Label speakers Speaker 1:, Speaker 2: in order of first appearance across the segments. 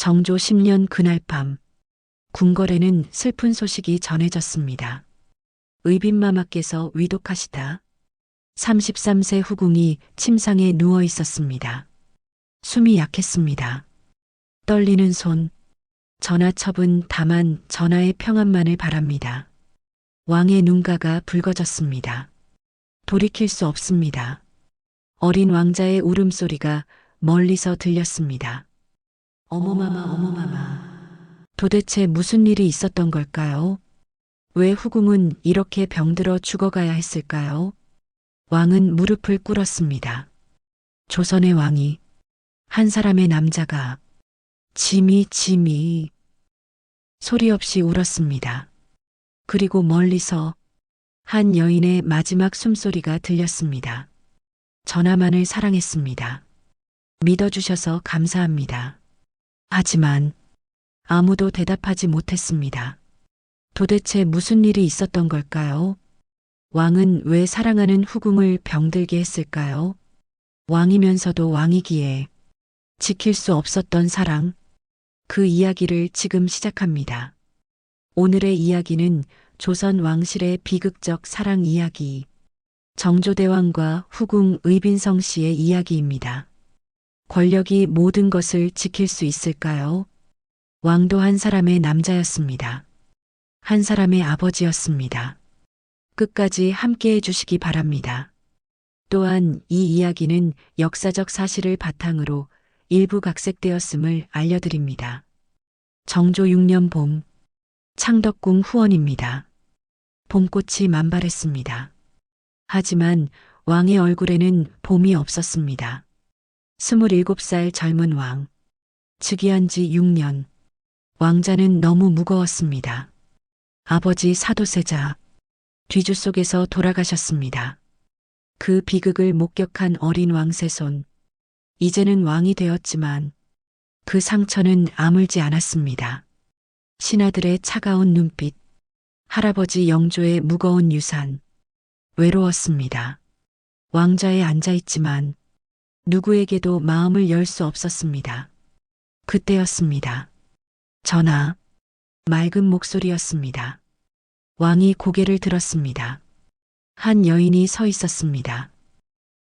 Speaker 1: 정조 10년 그날 밤 궁궐에는 슬픈 소식이 전해졌습니다. 의빈마마께서 위독하시다. 33세 후궁이 침상에 누워 있었습니다. 숨이 약했습니다. 떨리는 손, 전하첩은 다만 전하의 평안만을 바랍니다. 왕의 눈가가 붉어졌습니다. 돌이킬 수 없습니다. 어린 왕자의 울음소리가 멀리서 들렸습니다. 어머마마, 어머마마. 도대체 무슨 일이 있었던 걸까요? 왜 후궁은 이렇게 병들어 죽어가야 했을까요? 왕은 무릎을 꿇었습니다. 조선의 왕이, 한 사람의 남자가, 짐이 소리 없이 울었습니다. 그리고 멀리서 한 여인의 마지막 숨소리가 들렸습니다. 전하만을 사랑했습니다. 믿어주셔서 감사합니다. 하지만 아무도 대답하지 못했습니다. 도대체 무슨 일이 있었던 걸까요? 왕은 왜 사랑하는 후궁을 병들게 했을까요? 왕이면서도 왕이기에 지킬 수 없었던 사랑, 그 이야기를 지금 시작합니다. 오늘의 이야기는 조선 왕실의 비극적 사랑 이야기, 정조대왕과 후궁 의빈성 씨의 이야기입니다. 권력이 모든 것을 지킬 수 있을까요? 왕도 한 사람의 남자였습니다. 한 사람의 아버지였습니다. 끝까지 함께 해주시기 바랍니다. 또한 이 이야기는 역사적 사실을 바탕으로 일부 각색되었음을 알려드립니다. 정조 6년 봄, 창덕궁 후원입니다. 봄꽃이 만발했습니다. 하지만 왕의 얼굴에는 봄이 없었습니다. 27살 젊은 왕, 즉위한 지 6년, 왕자는 너무 무거웠습니다. 아버지 사도세자, 뒤주 속에서 돌아가셨습니다. 그 비극을 목격한 어린 왕세손, 이제는 왕이 되었지만 그 상처는 아물지 않았습니다. 신하들의 차가운 눈빛, 할아버지 영조의 무거운 유산, 외로웠습니다. 왕좌에 앉아있지만 누구에게도 마음을 열 수 없었습니다. 그때였습니다. 전하, 맑은 목소리였습니다. 왕이 고개를 들었습니다. 한 여인이 서 있었습니다.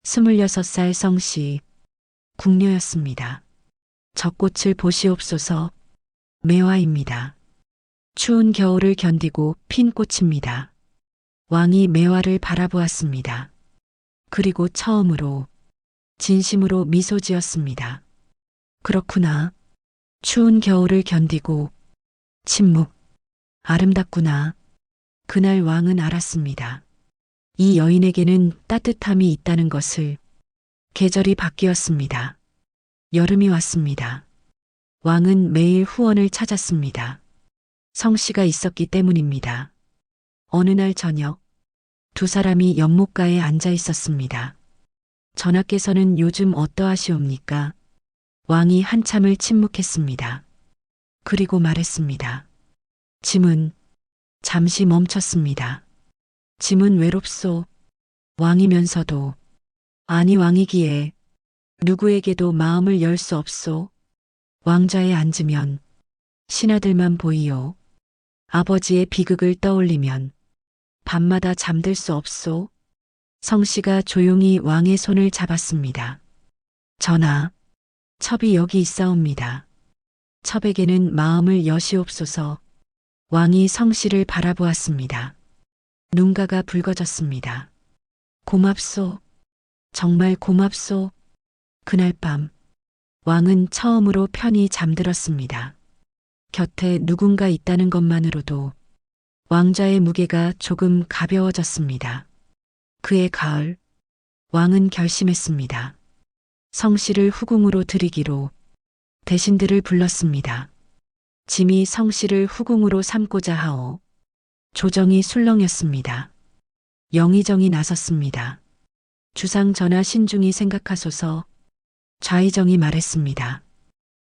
Speaker 1: 26살 성씨, 궁녀였습니다. 젖꽃을 보시옵소서, 매화입니다. 추운 겨울을 견디고 핀 꽃입니다. 왕이 매화를 바라보았습니다. 그리고 처음으로 진심으로 미소 지었습니다. 그렇구나. 추운 겨울을 견디고 침묵, 아름답구나. 그날 왕은 알았습니다. 이 여인에게는 따뜻함이 있다는 것을. 계절이 바뀌었습니다. 여름이 왔습니다. 왕은 매일 후원을 찾았습니다. 성씨가 있었기 때문입니다. 어느 날 저녁, 두 사람이 연못가에 앉아 있었습니다. 전하께서는 요즘 어떠하시옵니까? 왕이 한참을 침묵했습니다. 그리고 말했습니다. 짐은 잠시 멈췄습니다. 짐은 외롭소. 왕이면서도 아니 왕이기에 누구에게도 마음을 열 수 없소. 왕좌에 앉으면 신하들만 보이요. 아버지의 비극을 떠올리면 밤마다 잠들 수 없소. 성씨가 조용히 왕의 손을 잡았습니다. 전하, 첩이 여기 있사옵니다. 첩에게는 마음을 여시옵소서. 왕이 성씨를 바라보았습니다. 눈가가 붉어졌습니다. 고맙소. 정말 고맙소. 그날 밤, 왕은 처음으로 편히 잠들었습니다. 곁에 누군가 있다는 것만으로도 왕좌의 무게가 조금 가벼워졌습니다. 그해 가을, 왕은 결심했습니다. 성씨를 후궁으로 들이기로 대신들을 불렀습니다. 짐이 성씨를 후궁으로 삼고자 하오. 조정이 술렁였습니다. 영의정이 나섰습니다. 주상 전하 신중히 생각하소서. 좌의정이 말했습니다.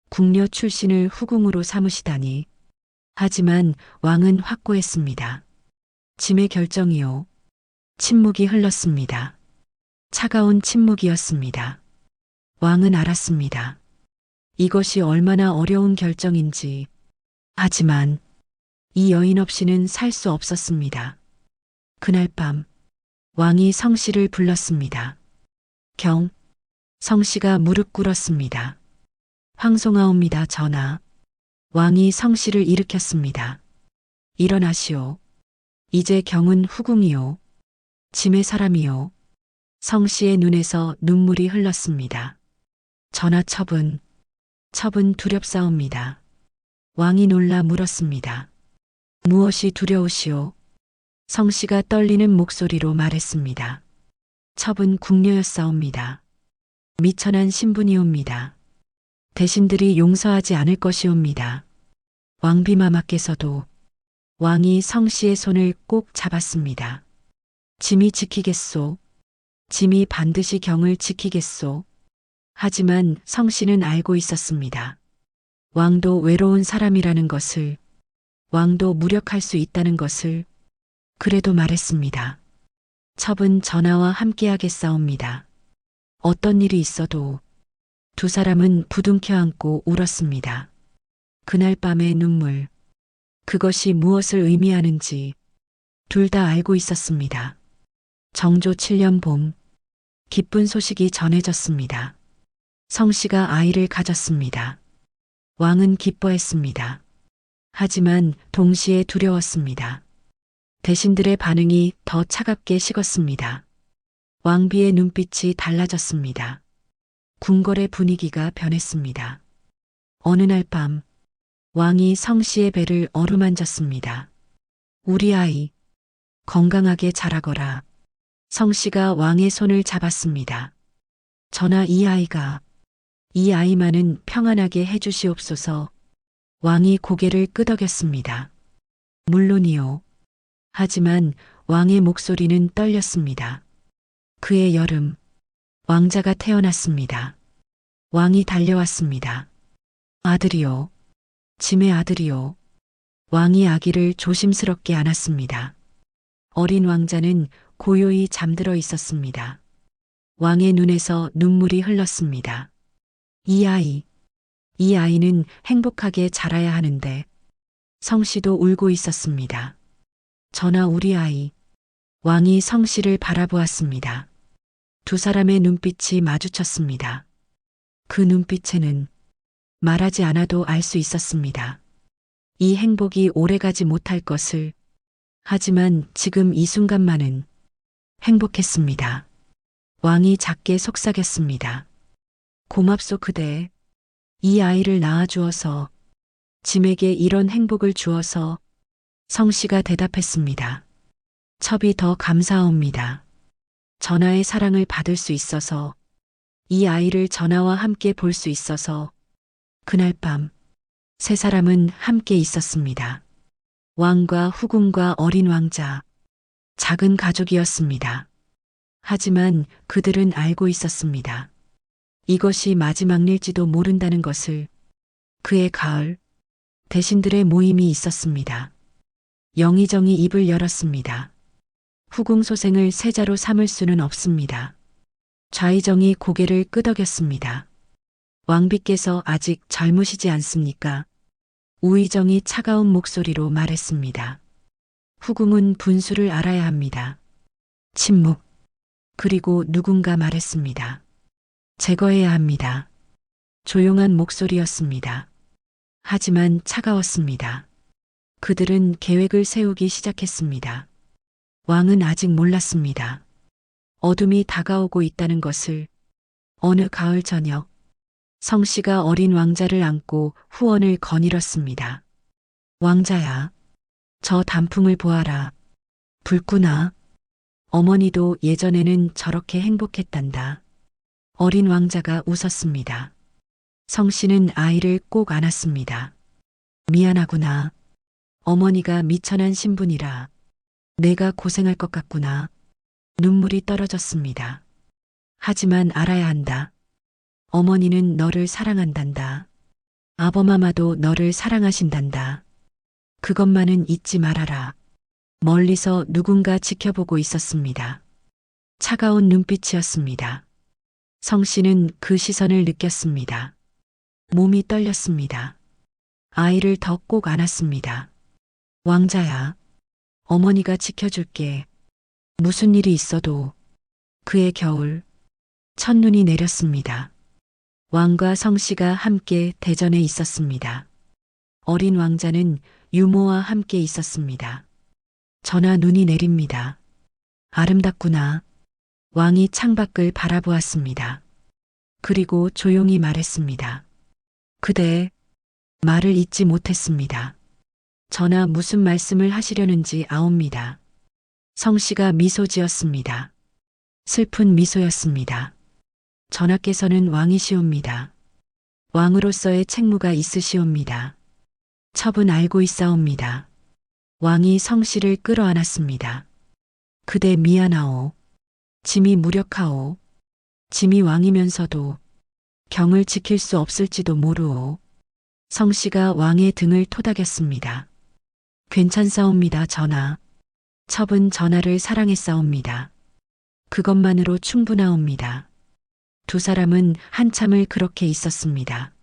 Speaker 1: 궁녀 출신을 후궁으로 삼으시다니. 하지만 왕은 확고했습니다. 짐의 결정이요. 침묵이 흘렀습니다. 차가운 침묵이었습니다. 왕은 알았습니다. 이것이 얼마나 어려운 결정인지. 하지만 이 여인 없이는 살 수 없었습니다. 그날 밤 왕이 성씨를 불렀습니다. 성씨가 무릎 꿇었습니다. 황송하옵니다, 전하. 왕이 성씨를 일으켰습니다. 일어나시오. 이제 경은 후궁이요. 짐의 사람이요. 성씨의 눈에서 눈물이 흘렀습니다. 전하, 첩은 두렵사옵니다. 왕이 놀라 물었습니다. 무엇이 두려우시오? 성씨가 떨리는 목소리로 말했습니다. 첩은 궁녀였사옵니다. 미천한 신분이옵니다. 대신들이 용서하지 않을 것이옵니다. 왕비마마께서도. 왕이 성씨의 손을 꼭 잡았습니다. 짐이 지키겠소. 짐이 반드시 경을 지키겠소. 하지만 성씨는 알고 있었습니다. 왕도 외로운 사람이라는 것을, 왕도 무력할 수 있다는 것을. 그래도 말했습니다. 첩은 전하와 함께하겠사옵니다. 어떤 일이 있어도. 두 사람은 부둥켜 안고 울었습니다. 그날 밤의 눈물, 그것이 무엇을 의미하는지 둘 다 알고 있었습니다. 정조 7년 봄, 기쁜 소식이 전해졌습니다. 성씨가 아이를 가졌습니다. 왕은 기뻐했습니다. 하지만 동시에 두려웠습니다. 대신들의 반응이 더 차갑게 식었습니다. 왕비의 눈빛이 달라졌습니다. 궁궐의 분위기가 변했습니다. 어느 날 밤, 왕이 성씨의 배를 어루만졌습니다. 우리 아이, 건강하게 자라거라. 성씨가 왕의 손을 잡았습니다. 전하, 이 아이만은 평안하게 해주시옵소서. 왕이 고개를 끄덕였습니다. 물론이요. 하지만 왕의 목소리는 떨렸습니다. 그해 여름, 왕자가 태어났습니다. 왕이 달려왔습니다. 아들이요. 짐의 아들이요. 왕이 아기를 조심스럽게 안았습니다. 어린 왕자는 고요히 잠들어 있었습니다. 왕의 눈에서 눈물이 흘렀습니다. 이 아이는 행복하게 자라야 하는데. 성씨도 울고 있었습니다. 전하, 우리 아이. 왕이 성씨를 바라보았습니다. 두 사람의 눈빛이 마주쳤습니다. 그 눈빛에는 말하지 않아도 알 수 있었습니다. 이 행복이 오래가지 못할 것을. 하지만 지금 이 순간만은 행복했습니다. 왕이 작게 속삭였습니다. 고맙소 그대. 이 아이를 낳아주어서, 짐에게 이런 행복을 주어서. 성씨가 대답했습니다. 첩이 더 감사합니다. 전하의 사랑을 받을 수 있어서, 이 아이를 전하와 함께 볼 수 있어서. 그날 밤, 세 사람은 함께 있었습니다. 왕과 후궁과 어린 왕자, 작은 가족이었습니다. 하지만 그들은 알고 있었습니다. 이것이 마지막 일지도 모른다는 것을. 그해 가을, 대신들의 모임이 있었습니다. 영의정이 입을 열었습니다. 후궁 소생을 세자로 삼을 수는 없습니다. 좌의정이 고개를 끄덕였습니다. 왕비께서 아직 젊으시지 않습니까? 우의정이 차가운 목소리로 말했습니다. 후궁은 분수를 알아야 합니다. 침묵. 그리고 누군가 말했습니다. 제거해야 합니다. 조용한 목소리였습니다. 하지만 차가웠습니다. 그들은 계획을 세우기 시작했습니다. 왕은 아직 몰랐습니다. 어둠이 다가오고 있다는 것을. 어느 가을 저녁, 성씨가 어린 왕자를 안고 후원을 거닐었습니다. 왕자야, 저 단풍을 보아라. 붉구나. 어머니도 예전에는 저렇게 행복했단다. 어린 왕자가 웃었습니다. 성씨는 아이를 꼭 안았습니다. 미안하구나. 어머니가 미천한 신분이라 내가 고생할 것 같구나. 눈물이 떨어졌습니다. 하지만 알아야 한다. 어머니는 너를 사랑한단다. 아버마마도 너를 사랑하신단다. 그것만은 잊지 말아라. 멀리서 누군가 지켜보고 있었습니다. 차가운 눈빛이었습니다. 성씨는 그 시선을 느꼈습니다. 몸이 떨렸습니다. 아이를 더 꼭 안았습니다. 왕자야, 어머니가 지켜줄게. 무슨 일이 있어도. 그의 겨울, 첫눈이 내렸습니다. 왕과 성씨가 함께 대전에 있었습니다. 어린 왕자는 유모와 함께 있었습니다. 전하 눈이 내립니다. 아름답구나. 왕이 창밖을 바라보았습니다. 그리고 조용히 말했습니다. 그대, 말을 잇지 못했습니다. 전하 무슨 말씀을 하시려는지 아옵니다. 성씨가 미소 지었습니다. 슬픈 미소였습니다. 전하께서는 왕이시옵니다. 왕으로서의 책무가 있으시옵니다. 첩은 알고 있사옵니다. 왕이 성씨를 끌어안았습니다. 그대 미안하오. 짐이 무력하오. 짐이 왕이면서도 경을 지킬 수 없을지도 모르오. 성씨가 왕의 등을 토닥였습니다. 괜찮사옵니다, 전하. 첩은 전하를 사랑했사옵니다. 그것만으로 충분하옵니다. 두 사람은 한참을 그렇게 있었습니다.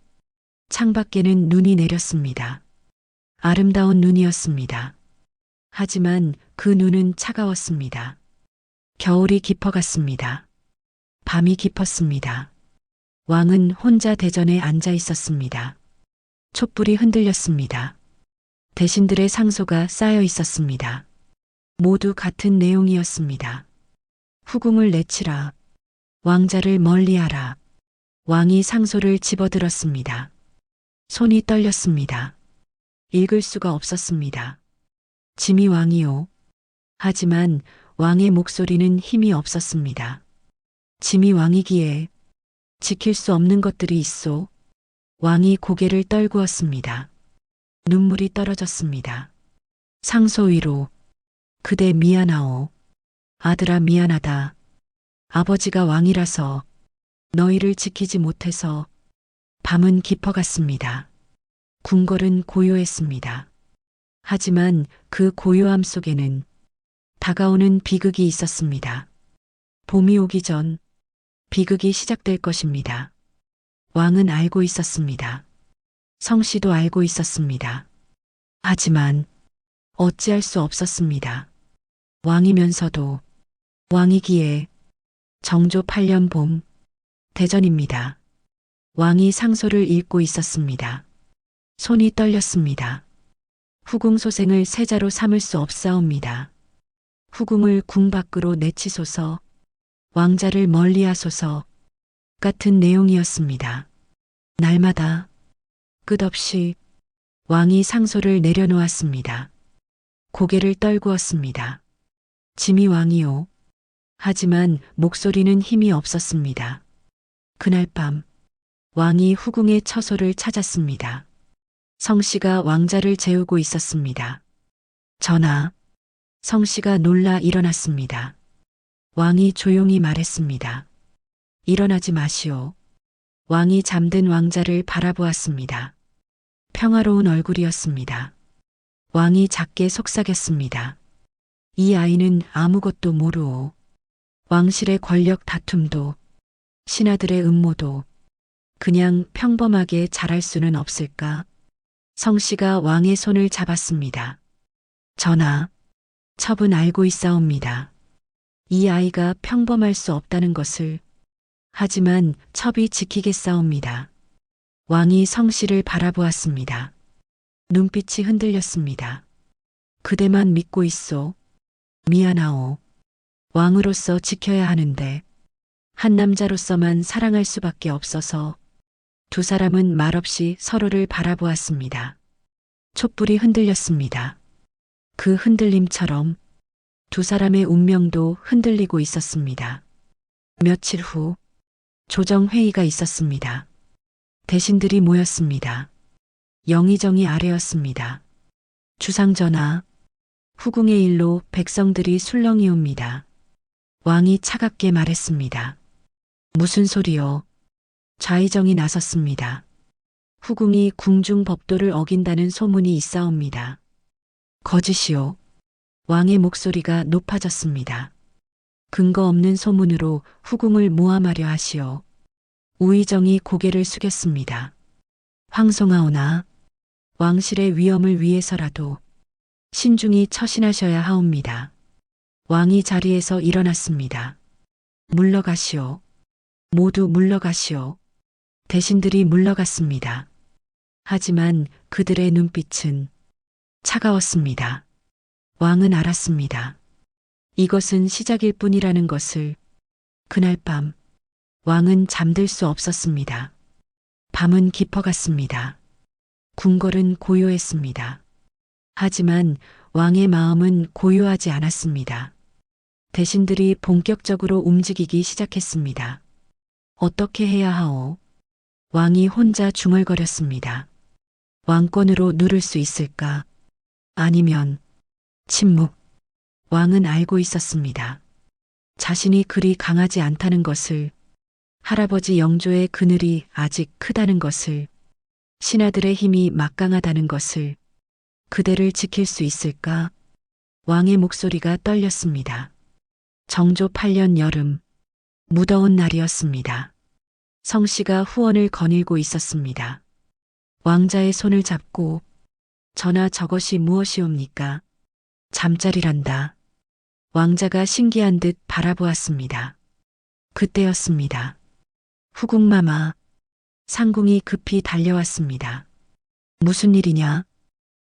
Speaker 1: 창밖에는 눈이 내렸습니다. 아름다운 눈이었습니다. 하지만 그 눈은 차가웠습니다. 겨울이 깊어갔습니다. 밤이 깊었습니다. 왕은 혼자 대전에 앉아 있었습니다. 촛불이 흔들렸습니다. 대신들의 상소가 쌓여 있었습니다. 모두 같은 내용이었습니다. 후궁을 내치라. 왕자를 멀리하라. 왕이 상소를 집어들었습니다. 손이 떨렸습니다. 읽을 수가 없었습니다. 짐이 왕이요. 하지만 왕의 목소리는 힘이 없었습니다. 짐이 왕이기에 지킬 수 없는 것들이 있소. 왕이 고개를 떨구었습니다. 눈물이 떨어졌습니다. 상소 위로 그대 미안하오. 아들아 미안하다. 아버지가 왕이라서 너희를 지키지 못해서 밤은 깊어갔습니다. 궁궐은 고요했습니다. 하지만 그 고요함 속에는 다가오는 비극이 있었습니다. 봄이 오기 전 비극이 시작될 것입니다. 왕은 알고 있었습니다. 성씨도 알고 있었습니다. 하지만 어찌할 수 없었습니다. 왕이면서도 왕이기에 정조 8년 봄 대전입니다. 왕이 상소를 읽고 있었습니다. 손이 떨렸습니다. 후궁 소생을 세자로 삼을 수 없사옵니다. 후궁을 궁 밖으로 내치소서. 왕자를 멀리하소서. 같은 내용이었습니다. 날마다 끝없이 왕이 상소를 내려놓았습니다. 고개를 떨구었습니다. 짐이 왕이요. 하지만 목소리는 힘이 없었습니다. 그날 밤 왕이 후궁의 처소를 찾았습니다. 성씨가 왕자를 재우고 있었습니다. 전하, 성씨가 놀라 일어났습니다. 왕이 조용히 말했습니다. 일어나지 마시오. 왕이 잠든 왕자를 바라보았습니다. 평화로운 얼굴이었습니다. 왕이 작게 속삭였습니다. 이 아이는 아무것도 모르오. 왕실의 권력 다툼도 신하들의 음모도 그냥 평범하게 자랄 수는 없을까? 성씨가 왕의 손을 잡았습니다. 전하, 첩은 알고 있사옵니다. 이 아이가 평범할 수 없다는 것을. 하지만 첩이 지키겠사옵니다. 왕이 성씨를 바라보았습니다. 눈빛이 흔들렸습니다. 그대만 믿고 있소. 미안하오. 왕으로서 지켜야 하는데 한 남자로서만 사랑할 수밖에 없어서. 두 사람은 말없이 서로를 바라보았습니다. 촛불이 흔들렸습니다. 그 흔들림처럼 두 사람의 운명도 흔들리고 있었습니다. 며칠 후 조정회의가 있었습니다. 대신들이 모였습니다. 영의정이 아래였습니다. 주상전하, 후궁의 일로 백성들이 술렁이옵니다. 왕이 차갑게 말했습니다. 무슨 소리요? 좌의정이 나섰습니다. 후궁이 궁중 법도를 어긴다는 소문이 있사옵니다. 거짓이요. 왕의 목소리가 높아졌습니다. 근거 없는 소문으로 후궁을 모함하려 하시오. 우의정이 고개를 숙였습니다. 황송하오나 왕실의 위엄을 위해서라도 신중히 처신하셔야 하옵니다. 왕이 자리에서 일어났습니다. 물러가시오. 모두 물러가시오. 대신들이 물러갔습니다. 하지만 그들의 눈빛은 차가웠습니다. 왕은 알았습니다. 이것은 시작일 뿐이라는 것을. 그날 밤 왕은 잠들 수 없었습니다. 밤은 깊어갔습니다. 궁궐은 고요했습니다. 하지만 왕의 마음은 고요하지 않았습니다. 대신들이 본격적으로 움직이기 시작했습니다. 어떻게 해야 하오? 왕이 혼자 중얼거렸습니다. 왕권으로 누를 수 있을까? 아니면 침묵. 왕은 알고 있었습니다. 자신이 그리 강하지 않다는 것을, 할아버지 영조의 그늘이 아직 크다는 것을, 신하들의 힘이 막강하다는 것을. 그대를 지킬 수 있을까? 왕의 목소리가 떨렸습니다. 정조 8년 여름, 무더운 날이었습니다. 성씨가 후원을 거닐고 있었습니다. 왕자의 손을 잡고, 전하 저것이 무엇이옵니까? 잠자리란다. 왕자가 신기한 듯 바라보았습니다. 그때였습니다. 후궁마마, 상궁이 급히 달려왔습니다. 무슨 일이냐?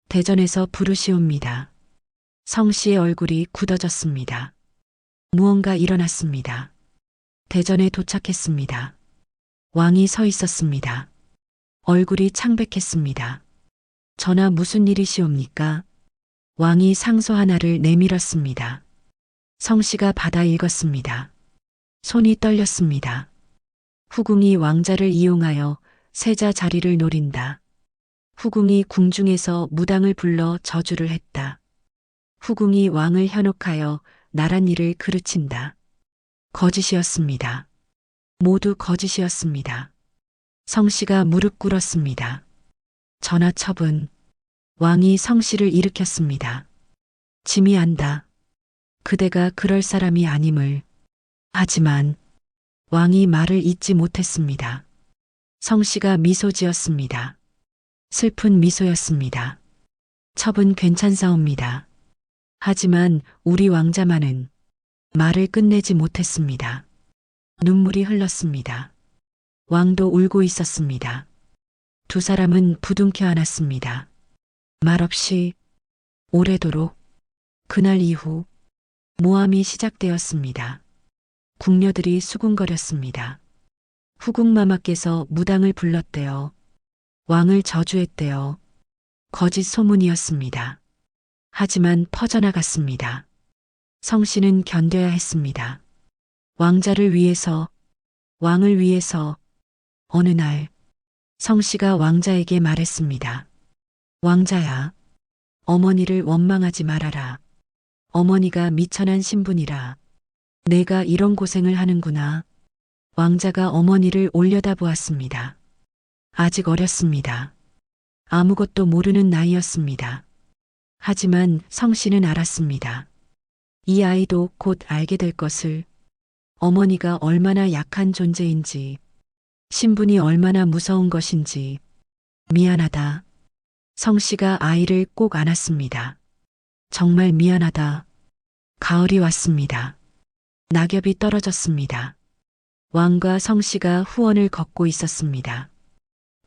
Speaker 1: 대전에서 부르시옵니다. 성씨의 얼굴이 굳어졌습니다. 무언가 일어났습니다. 대전에 도착했습니다. 왕이 서 있었습니다. 얼굴이 창백했습니다. 전하 무슨 일이시옵니까? 왕이 상소 하나를 내밀었습니다. 성씨가 받아 읽었습니다. 손이 떨렸습니다. 후궁이 왕자를 이용하여 세자 자리를 노린다. 후궁이 궁중에서 무당을 불러 저주를 했다. 후궁이 왕을 현혹하여 나란 일을 그르친다. 거짓이었습니다. 모두 거짓이었습니다. 성씨가 무릎 꿇었습니다. 전하 처분. 왕이 성씨를 일으켰습니다. 짐이 안다. 그대가 그럴 사람이 아님을. 하지만 왕이 말을 잇지 못했습니다. 성씨가 미소 지었습니다. 슬픈 미소였습니다. 첩은 괜찮사옵니다. 하지만 우리 왕자만은 말을 끝내지 못했습니다. 눈물이 흘렀습니다. 왕도 울고 있었습니다. 두 사람은 부둥켜 안았습니다. 말없이 오래도록. 그날 이후 모함이 시작되었습니다. 궁녀들이 수군거렸습니다. 후궁마마께서 무당을 불렀대요. 왕을 저주했대요. 거짓 소문이었습니다. 하지만 퍼져나갔습니다. 성씨는 견뎌야 했습니다. 왕자를 위해서, 왕을 위해서. 어느 날 성씨가 왕자에게 말했습니다. 왕자야, 어머니를 원망하지 말아라. 어머니가 미천한 신분이라 내가 이런 고생을 하는구나. 왕자가 어머니를 올려다보았습니다. 아직 어렸습니다. 아무것도 모르는 나이였습니다. 하지만 성씨는 알았습니다. 이 아이도 곧 알게 될 것을. 어머니가 얼마나 약한 존재인지, 신분이 얼마나 무서운 것인지. 미안하다. 성씨가 아이를 꼭 안았습니다. 정말 미안하다. 가을이 왔습니다. 낙엽이 떨어졌습니다. 왕과 성씨가 후원을 걷고 있었습니다.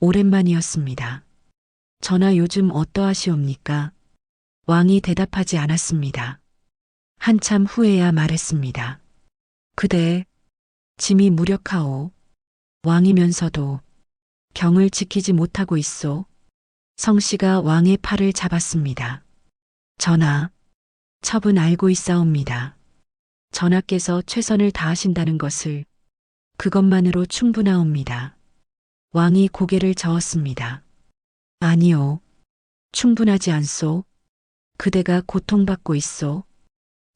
Speaker 1: 오랜만이었습니다. 전하 요즘 어떠하시옵니까? 왕이 대답하지 않았습니다. 한참 후에야 말했습니다. 그대 짐이 무력하오. 왕이면서도 경을 지키지 못하고 있소. 성씨가 왕의 팔을 잡았습니다. 전하, 첩은 알고 있사옵니다. 전하께서 최선을 다하신다는 것을. 그것만으로 충분하옵니다. 왕이 고개를 저었습니다. 아니요. 충분하지 않소. 그대가 고통받고 있소.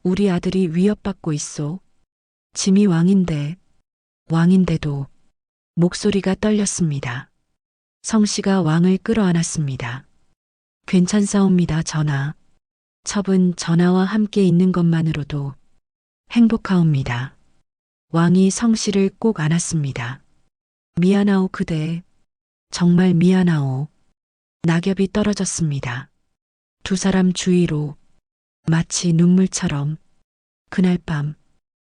Speaker 1: 우리 아들이 위협받고 있소. 짐이 왕인데도. 목소리가 떨렸습니다. 성씨가 왕을 끌어안았습니다. 괜찮사옵니다, 전하. 첩은 전하와 함께 있는 것만으로도 행복하옵니다. 왕이 성씨를 꼭 안았습니다. 미안하오 그대. 정말 미안하오. 낙엽이 떨어졌습니다. 두 사람 주위로 마치 눈물처럼. 그날 밤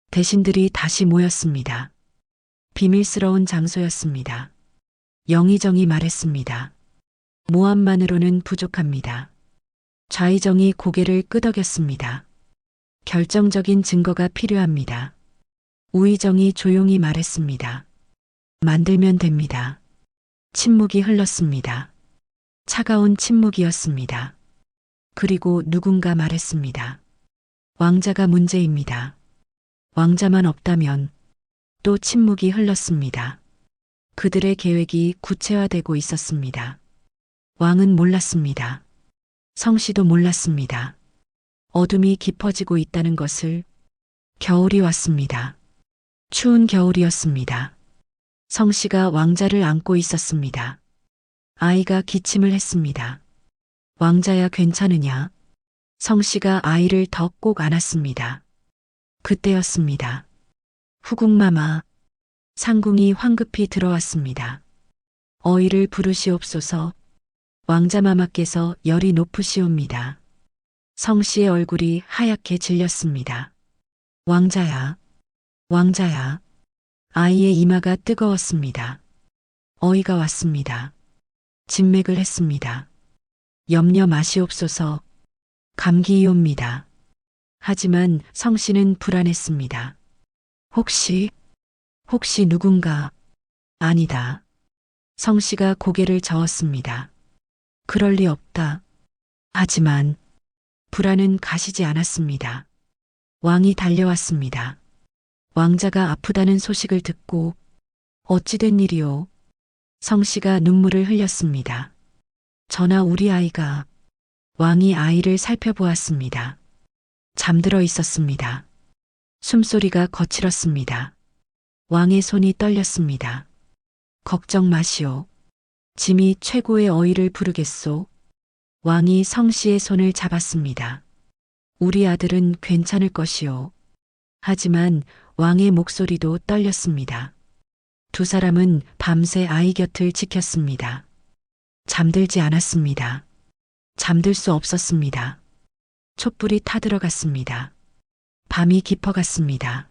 Speaker 1: 대신들이 다시 모였습니다. 비밀스러운 장소였습니다. 영의정이 말했습니다. 모함만으로는 부족합니다. 좌의정이 고개를 끄덕였습니다. 결정적인 증거가 필요합니다. 우의정이 조용히 말했습니다. 만들면 됩니다. 침묵이 흘렀습니다. 차가운 침묵이었습니다. 그리고 누군가 말했습니다. 왕자가 문제입니다. 왕자만 없다면. 또 침묵이 흘렀습니다. 그들의 계획이 구체화되고 있었습니다. 왕은 몰랐습니다. 성씨도 몰랐습니다. 어둠이 깊어지고 있다는 것을. 겨울이 왔습니다. 추운 겨울이었습니다. 성씨가 왕자를 안고 있었습니다. 아이가 기침을 했습니다. 왕자야 괜찮으냐? 성씨가 아이를 더 꼭 안았습니다. 그때였습니다. 후궁마마. 상궁이 황급히 들어왔습니다. 어이를 부르시옵소서. 왕자마마께서 열이 높으시옵니다. 성씨의 얼굴이 하얗게 질렸습니다. 왕자야, 왕자야. 아이의 이마가 뜨거웠습니다. 어이가 왔습니다. 진맥을 했습니다. 염려 마시옵소서. 감기이옵니다. 하지만 성씨는 불안했습니다. 혹시 누군가. 아니다. 성씨가 고개를 저었습니다. 그럴 리 없다. 하지만 불안은 가시지 않았습니다. 왕이 달려왔습니다. 왕자가 아프다는 소식을 듣고. 어찌된 일이오? 성씨가 눈물을 흘렸습니다. 전하 우리 아이가. 왕이 아이를 살펴보았습니다. 잠들어 있었습니다. 숨소리가 거칠었습니다. 왕의 손이 떨렸습니다. 걱정 마시오. 짐이 최고의 어이를 부르겠소. 왕이 성씨의 손을 잡았습니다. 우리 아들은 괜찮을 것이오. 하지만 왕의 목소리도 떨렸습니다. 두 사람은 밤새 아이 곁을 지켰습니다. 잠들지 않았습니다. 잠들 수 없었습니다. 촛불이 타들어갔습니다. 밤이 깊어갔습니다.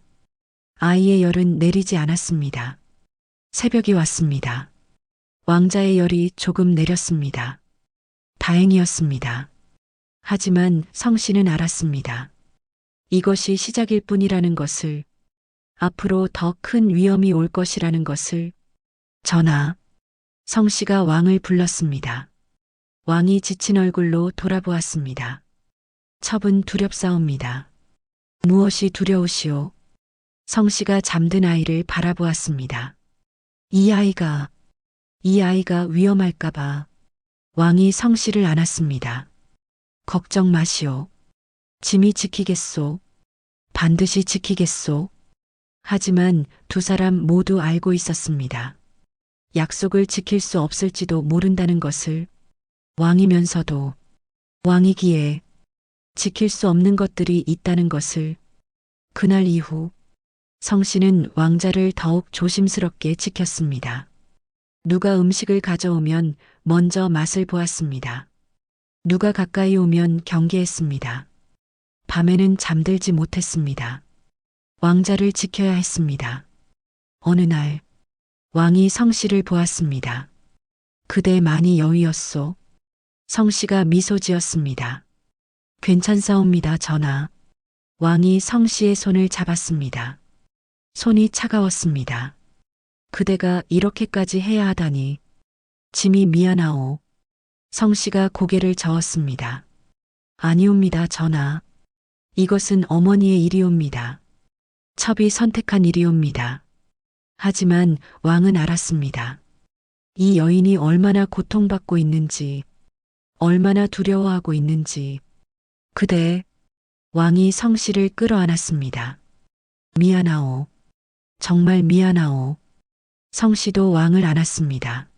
Speaker 1: 아이의 열은 내리지 않았습니다. 새벽이 왔습니다. 왕자의 열이 조금 내렸습니다. 다행이었습니다. 하지만 성씨는 알았습니다. 이것이 시작일 뿐이라는 것을. 앞으로 더 큰 위험이 올 것이라는 것을. 전하. 성씨가 왕을 불렀습니다. 왕이 지친 얼굴로 돌아보았습니다. 첩은 두렵사옵니다. 무엇이 두려우시오? 성씨가 잠든 아이를 바라보았습니다. 이 아이가 위험할까봐. 왕이 성씨를 안았습니다. 걱정 마시오. 짐이 지키겠소. 반드시 지키겠소. 하지만 두 사람 모두 알고 있었습니다. 약속을 지킬 수 없을지도 모른다는 것을. 왕이면서도 왕이기에 지킬 수 없는 것들이 있다는 것을. 그날 이후 성씨는 왕자를 더욱 조심스럽게 지켰습니다. 누가 음식을 가져오면 먼저 맛을 보았습니다. 누가 가까이 오면 경계했습니다. 밤에는 잠들지 못했습니다. 왕자를 지켜야 했습니다. 어느 날 왕이 성씨를 보았습니다. 그대 많이 여위었소. 성씨가 미소 지었습니다. 괜찮사옵니다, 전하. 왕이 성씨의 손을 잡았습니다. 손이 차가웠습니다. 그대가 이렇게까지 해야 하다니. 짐이 미안하오. 성씨가 고개를 저었습니다. 아니옵니다, 전하. 이것은 어머니의 일이옵니다. 첩이 선택한 일이옵니다. 하지만 왕은 알았습니다. 이 여인이 얼마나 고통받고 있는지, 얼마나 두려워하고 있는지. 그대. 왕이 성씨를 끌어안았습니다. 미안하오. 정말 미안하오. 성씨도 왕을 안았습니다.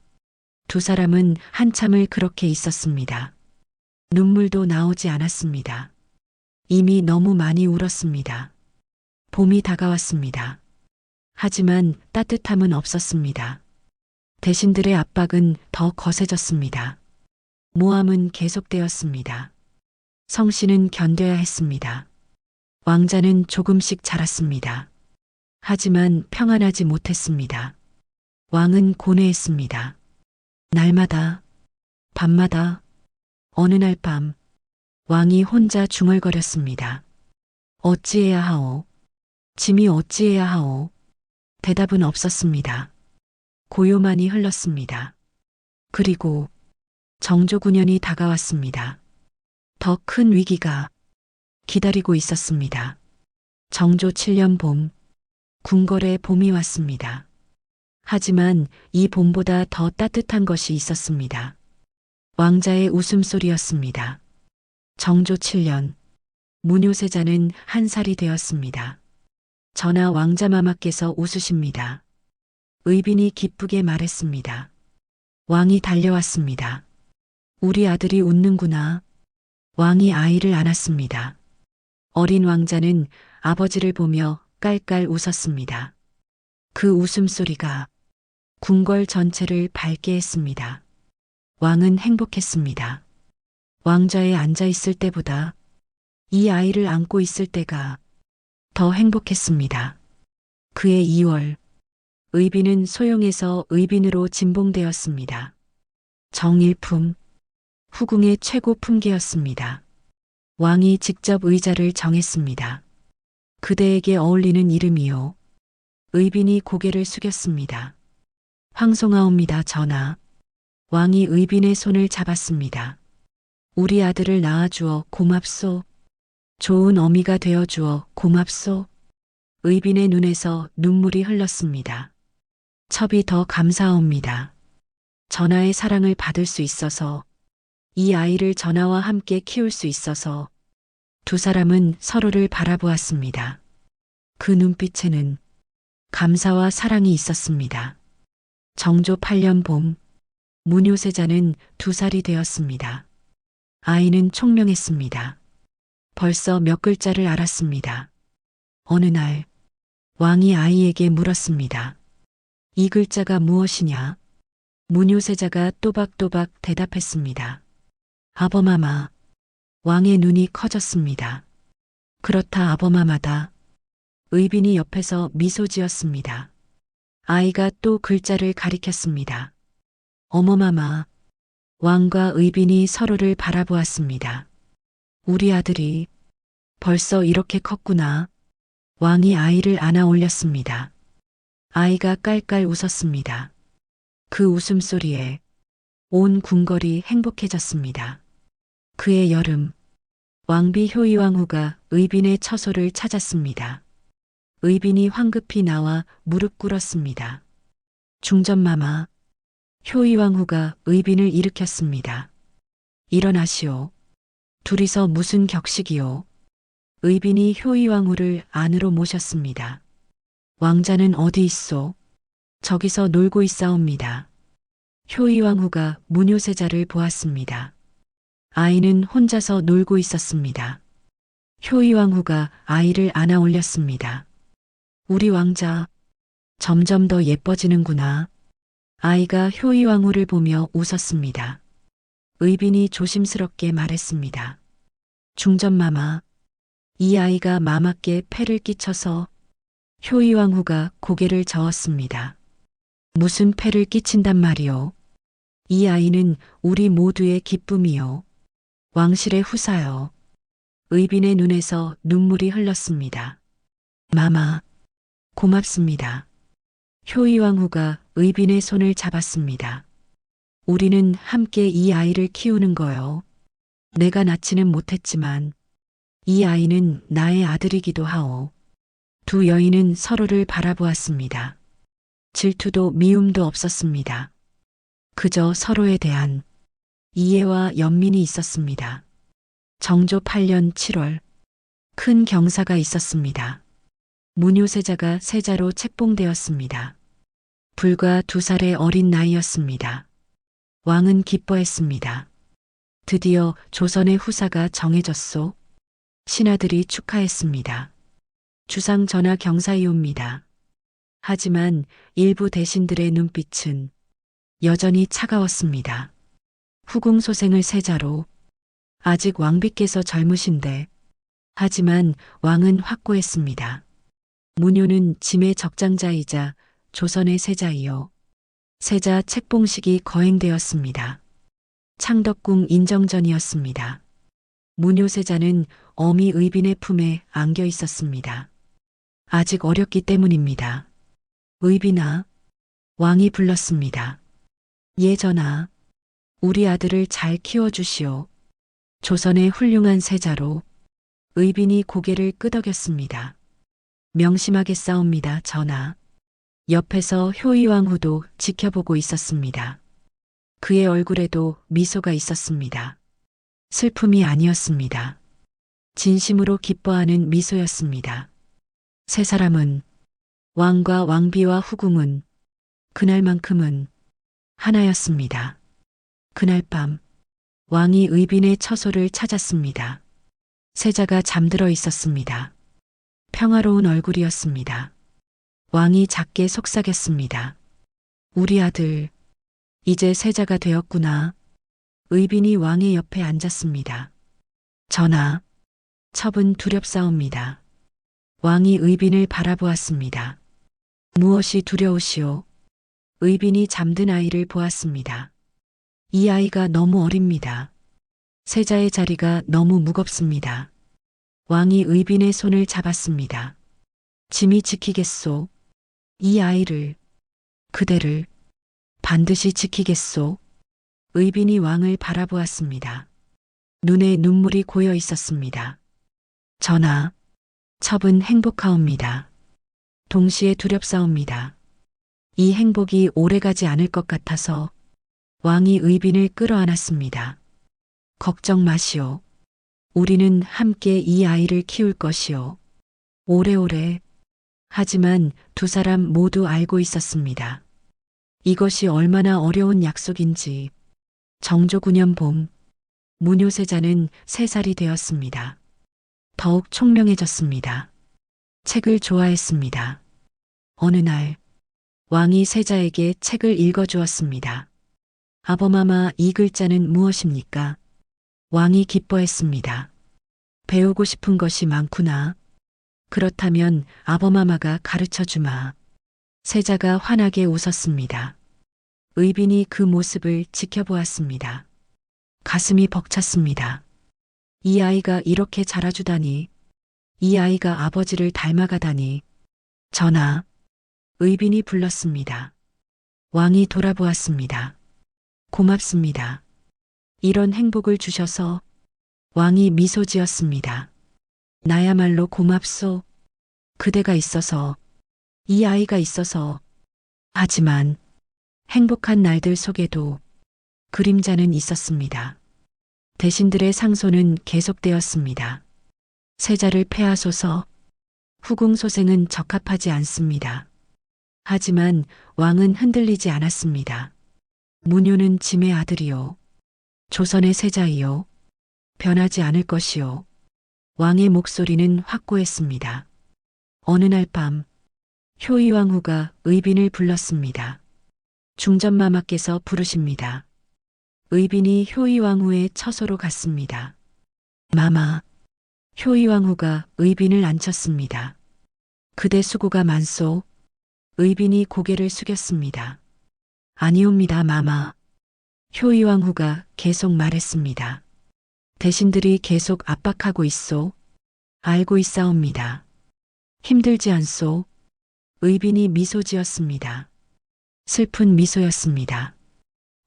Speaker 1: 두 사람은 한참을 그렇게 있었습니다. 눈물도 나오지 않았습니다. 이미 너무 많이 울었습니다. 봄이 다가왔습니다. 하지만 따뜻함은 없었습니다. 대신들의 압박은 더 거세졌습니다. 모함은 계속되었습니다. 성씨는 견뎌야 했습니다. 왕자는 조금씩 자랐습니다. 하지만 평안하지 못했습니다. 왕은 고뇌했습니다. 날마다, 밤마다, 어느 날 밤, 왕이 혼자 중얼거렸습니다. 어찌해야 하오? 짐이 어찌해야 하오? 대답은 없었습니다. 고요만이 흘렀습니다. 그리고 정조 9년이 다가왔습니다. 더 큰 위기가 기다리고 있었습니다. 정조 7년 봄, 궁궐에 봄이 왔습니다. 하지만 이 봄보다 더 따뜻한 것이 있었습니다. 왕자의 웃음소리였습니다. 정조 7년, 무뇨세자는 1살이 되었습니다. 전하 왕자마마께서 웃으십니다. 의빈이 기쁘게 말했습니다. 왕이 달려왔습니다. 우리 아들이 웃는구나. 왕이 아이를 안았습니다. 어린 왕자는 아버지를 보며 깔깔 웃었습니다. 그 웃음소리가 궁궐 전체를 밝게 했습니다. 왕은 행복했습니다. 왕좌에 앉아 있을 때보다 이 아이를 안고 있을 때가 더 행복했습니다. 그해 2월, 의빈은 소용에서 의빈으로 진봉되었습니다. 정일품, 후궁의 최고 품계였습니다. 왕이 직접 의자를 정했습니다. 그대에게 어울리는 이름이요. 의빈이 고개를 숙였습니다. 황송하옵니다, 전하. 왕이 의빈의 손을 잡았습니다. 우리 아들을 낳아주어 고맙소. 좋은 어미가 되어주어 고맙소. 의빈의 눈에서 눈물이 흘렀습니다. 첩이 더 감사합니다. 전하의 사랑을 받을 수 있어서, 이 아이를 전하와 함께 키울 수 있어서 두 사람은 서로를 바라보았습니다. 그 눈빛에는 감사와 사랑이 있었습니다. 정조 8년 봄, 무뇨세자는 2살이 되었습니다. 아이는 총명했습니다. 벌써 몇 글자를 알았습니다. 어느 날, 왕이 아이에게 물었습니다. 이 글자가 무엇이냐? 무뇨세자가 또박또박 대답했습니다. 아버마마. 왕의 눈이 커졌습니다. 그렇다 아버마마다. 의빈이 옆에서 미소 지었습니다. 아이가 또 글자를 가리켰습니다. 어머마마. 왕과 의빈이 서로를 바라보았습니다. 우리 아들이 벌써 이렇게 컸구나. 왕이 아이를 안아 올렸습니다. 아이가 깔깔 웃었습니다. 그 웃음소리에 온 궁궐이 행복해졌습니다. 그해 여름, 왕비 효이왕후가 의빈의 처소를 찾았습니다. 의빈이 황급히 나와 무릎 꿇었습니다. 중전마마, 효이왕후가 의빈을 일으켰습니다. 일어나시오. 둘이서 무슨 격식이오. 의빈이 효이왕후를 안으로 모셨습니다. 왕자는 어디 있소? 저기서 놀고 있사옵니다. 효이왕후가 무뇨세자를 보았습니다. 아이는 혼자서 놀고 있었습니다. 효이왕후가 아이를 안아 올렸습니다. 우리 왕자, 점점 더 예뻐지는구나. 아이가 효이왕후를 보며 웃었습니다. 의빈이 조심스럽게 말했습니다. 중전마마, 이 아이가 마마께 폐를 끼쳐서. 효이왕후가 고개를 저었습니다. 무슨 폐를 끼친단 말이오. 이 아이는 우리 모두의 기쁨이요. 왕실의 후사요. 의빈의 눈에서 눈물이 흘렀습니다. 마마, 고맙습니다. 효이왕후가 의빈의 손을 잡았습니다. 우리는 함께 이 아이를 키우는 거요. 내가 낳지는 못했지만 이 아이는 나의 아들이기도 하오. 두 여인은 서로를 바라보았습니다. 질투도 미움도 없었습니다. 그저 서로에 대한 이해와 연민이 있었습니다. 정조 8년 7월, 큰 경사가 있었습니다. 무뇨세자가 세자로 책봉되었습니다. 불과 2살의 어린 나이였습니다. 왕은 기뻐했습니다. 드디어 조선의 후사가 정해졌소. 신하들이 축하했습니다. 주상 전하 경사이옵니다. 하지만 일부 대신들의 눈빛은 여전히 차가웠습니다. 후궁소생을 세자로 아직 왕비께서 젊으신데 하지만 왕은 확고했습니다. 무뇨는 짐의 적장자이자 조선의 세자이요. 세자 책봉식이 거행되었습니다. 창덕궁 인정전이었습니다. 무뇨세자는 어미 의빈의 품에 안겨 있었습니다. 아직 어렸기 때문입니다. 의빈아, 왕이 불렀습니다. 예 전하, 우리 아들을 잘 키워주시오. 조선의 훌륭한 세자로 의빈이 고개를 끄덕였습니다. 명심하겠사옵니다, 전하. 옆에서 효의왕후도 지켜보고 있었습니다. 그의 얼굴에도 미소가 있었습니다. 슬픔이 아니었습니다. 진심으로 기뻐하는 미소였습니다. 세 사람은 왕과 왕비와 후궁은 그날만큼은 하나였습니다. 그날 밤 왕이 의빈의 처소를 찾았습니다. 세자가 잠들어 있었습니다. 평화로운 얼굴이었습니다. 왕이 작게 속삭였습니다. 우리 아들, 이제 세자가 되었구나. 의빈이 왕의 옆에 앉았습니다. 전하, 첩은 두렵사옵니다. 왕이 의빈을 바라보았습니다. 무엇이 두려우시오? 의빈이 잠든 아이를 보았습니다. 이 아이가 너무 어립니다. 세자의 자리가 너무 무겁습니다. 왕이 의빈의 손을 잡았습니다. 짐이 지키겠소. 이 아이를, 그대를 반드시 지키겠소. 의빈이 왕을 바라보았습니다. 눈에 눈물이 고여 있었습니다. 전하, 첩은 행복하옵니다. 동시에 두렵사옵니다. 이 행복이 오래가지 않을 것 같아서 왕이 의빈을 끌어안았습니다. 걱정 마시오. 우리는 함께 이 아이를 키울 것이오. 오래오래. 하지만 두 사람 모두 알고 있었습니다. 이것이 얼마나 어려운 약속인지. 정조 9년 봄, 무뇨세자는 3살이 되었습니다. 더욱 총명해졌습니다. 책을 좋아했습니다. 어느 날, 왕이 세자에게 책을 읽어주었습니다. 아범아마, 이 글자는 무엇입니까? 왕이 기뻐했습니다. 배우고 싶은 것이 많구나. 그렇다면 아범아마가 가르쳐 주마. 세자가 환하게 웃었습니다. 의빈이 그 모습을 지켜보았습니다. 가슴이 벅찼습니다. 이 아이가 이렇게 자라주다니. 이 아이가 아버지를 닮아가다니. 전하, 의빈이 불렀습니다. 왕이 돌아보았습니다. 고맙습니다. 이런 행복을 주셔서. 왕이 미소 지었습니다. 나야말로 고맙소. 그대가 있어서, 이 아이가 있어서. 하지만 행복한 날들 속에도 그림자는 있었습니다. 대신들의 상소는 계속되었습니다. 세자를 패하소서. 후궁소생은 적합하지 않습니다. 하지만 왕은 흔들리지 않았습니다. 무뇨는 짐의 아들이요. 조선의 세자이요. 변하지 않을 것이요. 왕의 목소리는 확고했습니다. 어느 날 밤, 효의왕후가 의빈을 불렀습니다. 중전마마께서 부르십니다. 의빈이 효의왕후의 처소로 갔습니다. 마마, 효의왕후가 의빈을 앉혔습니다. 그대 수고가 많소. 의빈이 고개를 숙였습니다. 아니옵니다, 마마. 효의왕후가 계속 말했습니다. 대신들이 계속 압박하고 있소. 알고 있사옵니다. 힘들지 않소. 의빈이 미소 지었습니다. 슬픈 미소였습니다.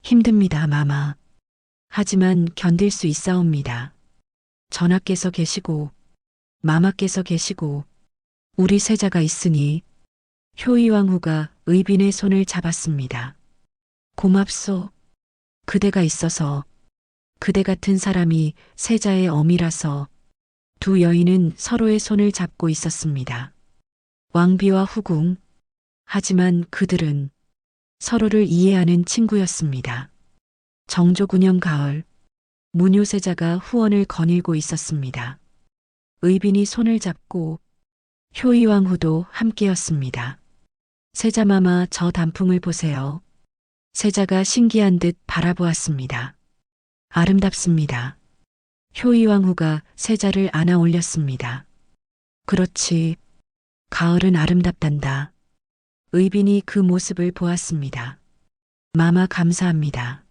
Speaker 1: 힘듭니다, 마마. 하지만 견딜 수 있사옵니다. 전하께서 계시고 마마께서 계시고 우리 세자가 있으니. 효의왕후가 의빈의 손을 잡았습니다. 고맙소. 그대가 있어서. 그대 같은 사람이 세자의 어미라서. 두 여인은 서로의 손을 잡고 있었습니다. 왕비와 후궁. 하지만 그들은 서로를 이해하는 친구였습니다. 정조 9년 가을, 무뇨세자가 후원을 거닐고 있었습니다. 의빈이 손을 잡고 효의왕후도 함께였습니다. 세자마마, 저 단풍을 보세요. 세자가 신기한 듯 바라보았습니다. 아름답습니다. 효의왕후가 세자를 안아 올렸습니다. 그렇지. 가을은 아름답단다. 의빈이 그 모습을 보았습니다. 마마 감사합니다.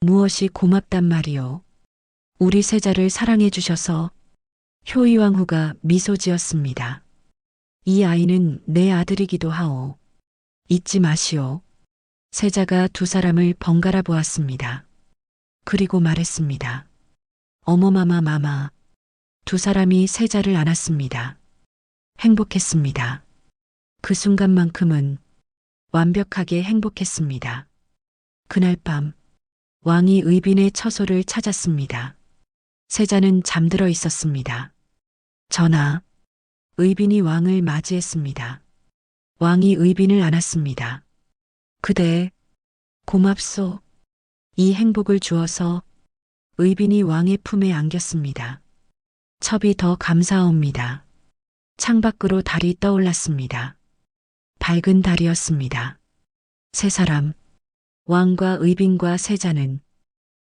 Speaker 1: 무엇이 고맙단 말이오. 우리 세자를 사랑해 주셔서. 효의왕후가 미소 지었습니다. 이 아이는 내 아들이기도 하오. 잊지 마시오. 세자가 두 사람을 번갈아 보았습니다. 그리고 말했습니다. 어머 마마. 두 사람이 세자를 안았습니다. 행복했습니다. 그 순간만큼은 완벽하게 행복했습니다. 그날 밤 왕이 의빈의 처소를 찾았습니다. 세자는 잠들어 있었습니다. 전하, 의빈이 왕을 맞이했습니다. 왕이 의빈을 안았습니다. 그대, 고맙소. 이 행복을 주어서 의빈이 왕의 품에 안겼습니다. 첩이 더 감사옵니다. 창밖으로 달이 떠올랐습니다. 밝은 달이었습니다. 세 사람, 왕과 의빈과 세자는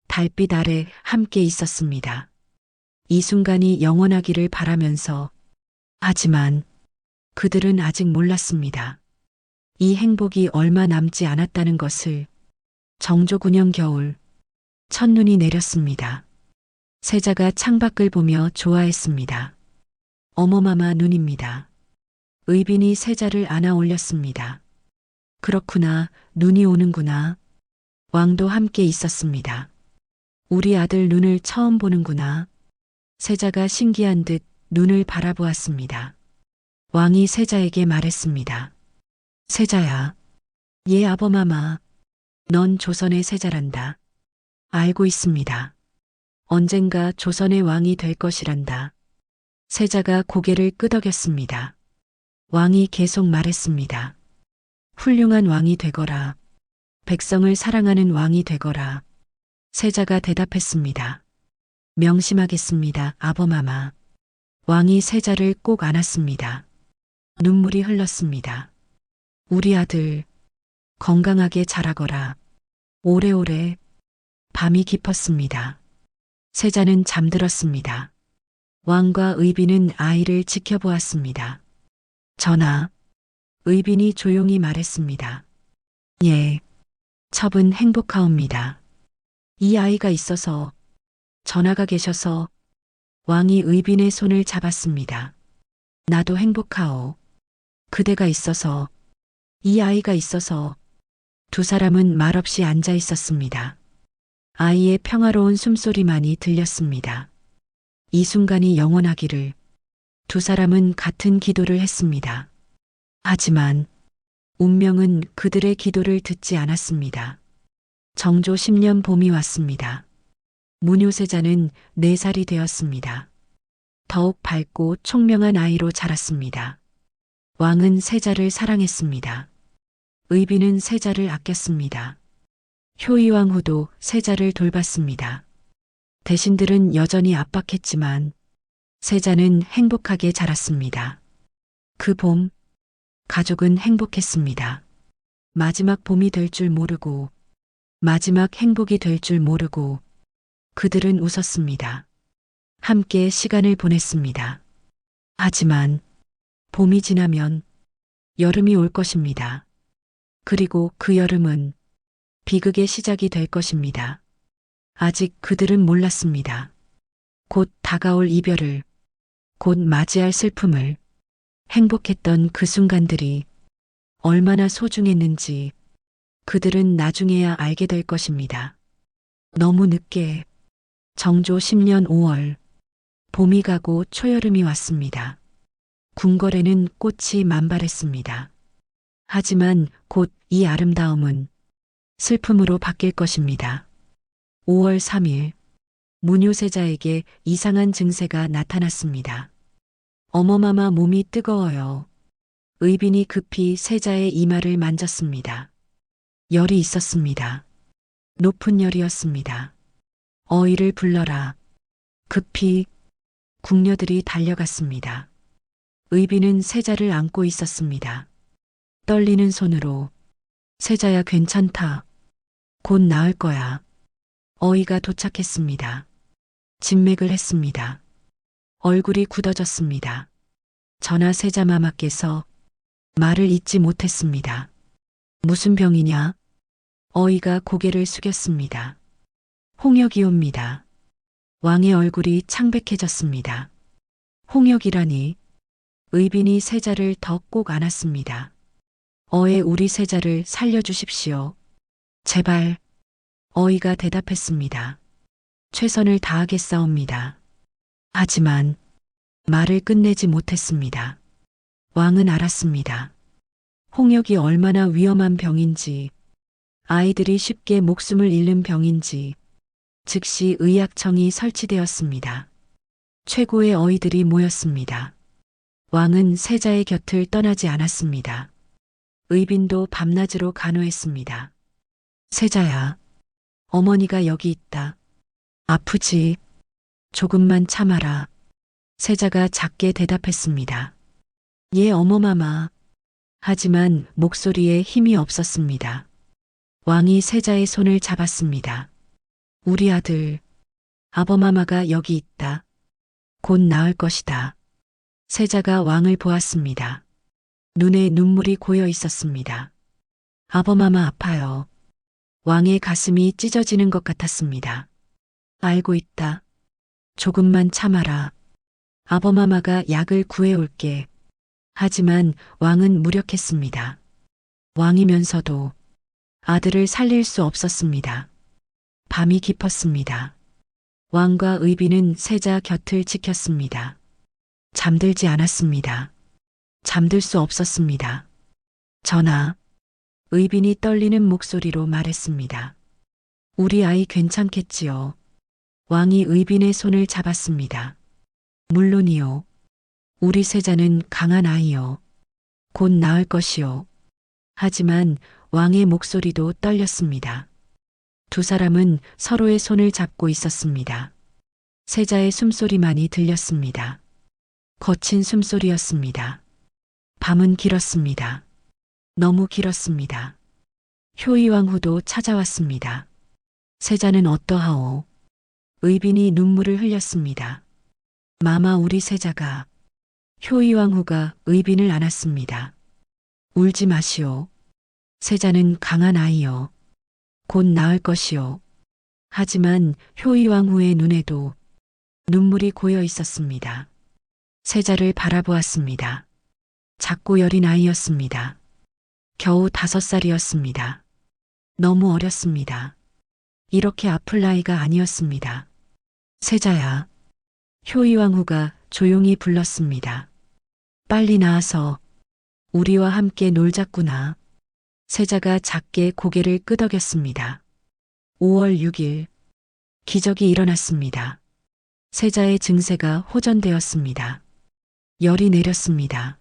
Speaker 1: 달빛 아래 함께 있었습니다. 이 순간이 영원하기를 바라면서, 하지만 그들은 아직 몰랐습니다. 이 행복이 얼마 남지 않았다는 것을. 정조 9년 겨울, 첫눈이 내렸습니다. 세자가 창밖을 보며 좋아했습니다. 어머마마 눈입니다. 의빈이 세자를 안아 올렸습니다. 그렇구나, 눈이 오는구나. 왕도 함께 있었습니다. 우리 아들 눈을 처음 보는구나. 세자가 신기한 듯 눈을 바라보았습니다. 왕이 세자에게 말했습니다. 세자야. 예 아버마마. 넌 조선의 세자란다. 알고 있습니다. 언젠가 조선의 왕이 될 것이란다. 세자가 고개를 끄덕였습니다. 왕이 계속 말했습니다. 훌륭한 왕이 되거라. 백성을 사랑하는 왕이 되거라. 세자가 대답했습니다. 명심하겠습니다, 아버마마. 왕이 세자를 꼭 안았습니다. 눈물이 흘렀습니다. 우리 아들, 건강하게 자라거라. 오래오래. 밤이 깊었습니다. 세자는 잠들었습니다. 왕과 의빈은 아이를 지켜보았습니다. 전하, 의빈이 조용히 말했습니다. 예, 첩은 행복하옵니다. 이 아이가 있어서, 전하가 계셔서. 왕이 의빈의 손을 잡았습니다. 나도 행복하오. 그대가 있어서, 이 아이가 있어서. 두 사람은 말없이 앉아 있었습니다. 아이의 평화로운 숨소리만이 들렸습니다. 이 순간이 영원하기를. 두 사람은 같은 기도를 했습니다. 하지만 운명은 그들의 기도를 듣지 않았습니다. 정조 10년 봄이 왔습니다. 문효세자는 4살이 되었습니다. 더욱 밝고 총명한 아이로 자랐습니다. 왕은 세자를 사랑했습니다. 의빈은 세자를 아꼈습니다. 효의왕후도 세자를 돌봤습니다. 대신들은 여전히 압박했지만 세자는 행복하게 자랐습니다. 그 봄, 가족은 행복했습니다. 마지막 봄이 될 줄 모르고, 마지막 행복이 될 줄 모르고, 그들은 웃었습니다. 함께 시간을 보냈습니다. 하지만 봄이 지나면 여름이 올 것입니다. 그리고 그 여름은 비극의 시작이 될 것입니다. 아직 그들은 몰랐습니다. 곧 다가올 이별을, 곧 맞이할 슬픔을. 행복했던 그 순간들이 얼마나 소중했는지 그들은 나중에야 알게 될 것입니다. 너무 늦게. 정조 10년 5월, 봄이 가고 초여름이 왔습니다. 궁궐에는 꽃이 만발했습니다. 하지만 곧 이 아름다움은 슬픔으로 바뀔 것입니다. 5월 3일, 문효세자에게 이상한 증세가 나타났습니다. 어머마마 몸이 뜨거워요. 의빈이 급히 세자의 이마를 만졌습니다. 열이 있었습니다. 높은 열이었습니다. 어이를 불러라. 급히 궁녀들이 달려갔습니다. 의빈은 세자를 안고 있었습니다. 떨리는 손으로 세자야 괜찮다. 곧 나을 거야. 어이가 도착했습니다. 진맥을 했습니다. 얼굴이 굳어졌습니다. 전하 세자마마께서 말을 잇지 못했습니다. 무슨 병이냐? 어이가 고개를 숙였습니다. 홍역이옵니다. 왕의 얼굴이 창백해졌습니다. 홍역이라니. 의빈이 세자를 더 꼭 안았습니다. 어의 우리 세자를 살려주십시오. 제발. 어이가 대답했습니다. 최선을 다하겠사옵니다. 하지만 말을 끝내지 못했습니다. 왕은 알았습니다. 홍역이 얼마나 위험한 병인지, 아이들이 쉽게 목숨을 잃는 병인지, 즉시 의약청이 설치되었습니다. 최고의 어이들이 모였습니다. 왕은 세자의 곁을 떠나지 않았습니다. 의빈도 밤낮으로 간호했습니다. 세자야, 어머니가 여기 있다. 아프지? 조금만 참아라. 세자가 작게 대답했습니다. 예, 어머마마. 하지만 목소리에 힘이 없었습니다. 왕이 세자의 손을 잡았습니다. 우리 아들, 아버마마가 여기 있다. 곧 나을 것이다. 세자가 왕을 보았습니다. 눈에 눈물이 고여 있었습니다. 아버마마 아파요. 왕의 가슴이 찢어지는 것 같았습니다. 알고 있다. 조금만 참아라. 아버마마가 약을 구해올게. 하지만 왕은 무력했습니다. 왕이면서도 아들을 살릴 수 없었습니다. 밤이 깊었습니다. 왕과 의빈은 세자 곁을 지켰습니다. 잠들지 않았습니다. 잠들 수 없었습니다. 전하, 의빈이 떨리는 목소리로 말했습니다. 우리 아이 괜찮겠지요. 왕이 의빈의 손을 잡았습니다. 물론이요. 우리 세자는 강한 아이요. 곧 나을 것이요. 하지만 왕의 목소리도 떨렸습니다. 두 사람은 서로의 손을 잡고 있었습니다. 세자의 숨소리만이 들렸습니다. 거친 숨소리였습니다. 밤은 길었습니다. 너무 길었습니다. 효이왕후도 찾아왔습니다. 세자는 어떠하오? 의빈이 눈물을 흘렸습니다. 마마 우리 세자가. 효이왕후가 의빈을 안았습니다. 울지 마시오. 세자는 강한 아이요. 곧 나을 것이요. 하지만 효이왕후의 눈에도 눈물이 고여 있었습니다. 세자를 바라보았습니다. 작고 여린 아이였습니다. 겨우 5살이었습니다. 너무 어렸습니다. 이렇게 아플 나이가 아니었습니다. 세자야. 효이왕후가 조용히 불렀습니다. 빨리 나와서 우리와 함께 놀자꾸나. 세자가 작게 고개를 끄덕였습니다. 5월 6일 기적이 일어났습니다. 세자의 증세가 호전되었습니다. 열이 내렸습니다.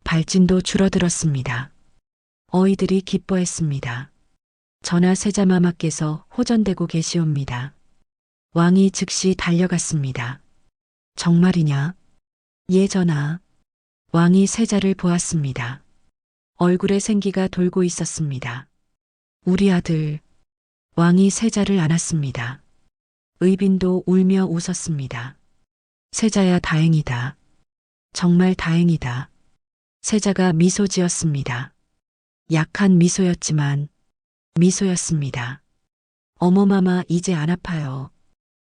Speaker 1: 발진도 줄어들었습니다. 어이들이 기뻐했습니다. 전하 세자마마께서 호전되고 계시옵니다. 왕이 즉시 달려갔습니다. 정말이냐? 예, 전하. 왕이 세자를 보았습니다. 얼굴에 생기가 돌고 있었습니다. 우리 아들. 왕이 세자를 안았습니다. 의빈도 울며 웃었습니다. 세자야 다행이다. 정말 다행이다. 세자가 미소 지었습니다. 약한 미소였지만 미소였습니다. 어머마마 이제 안 아파요.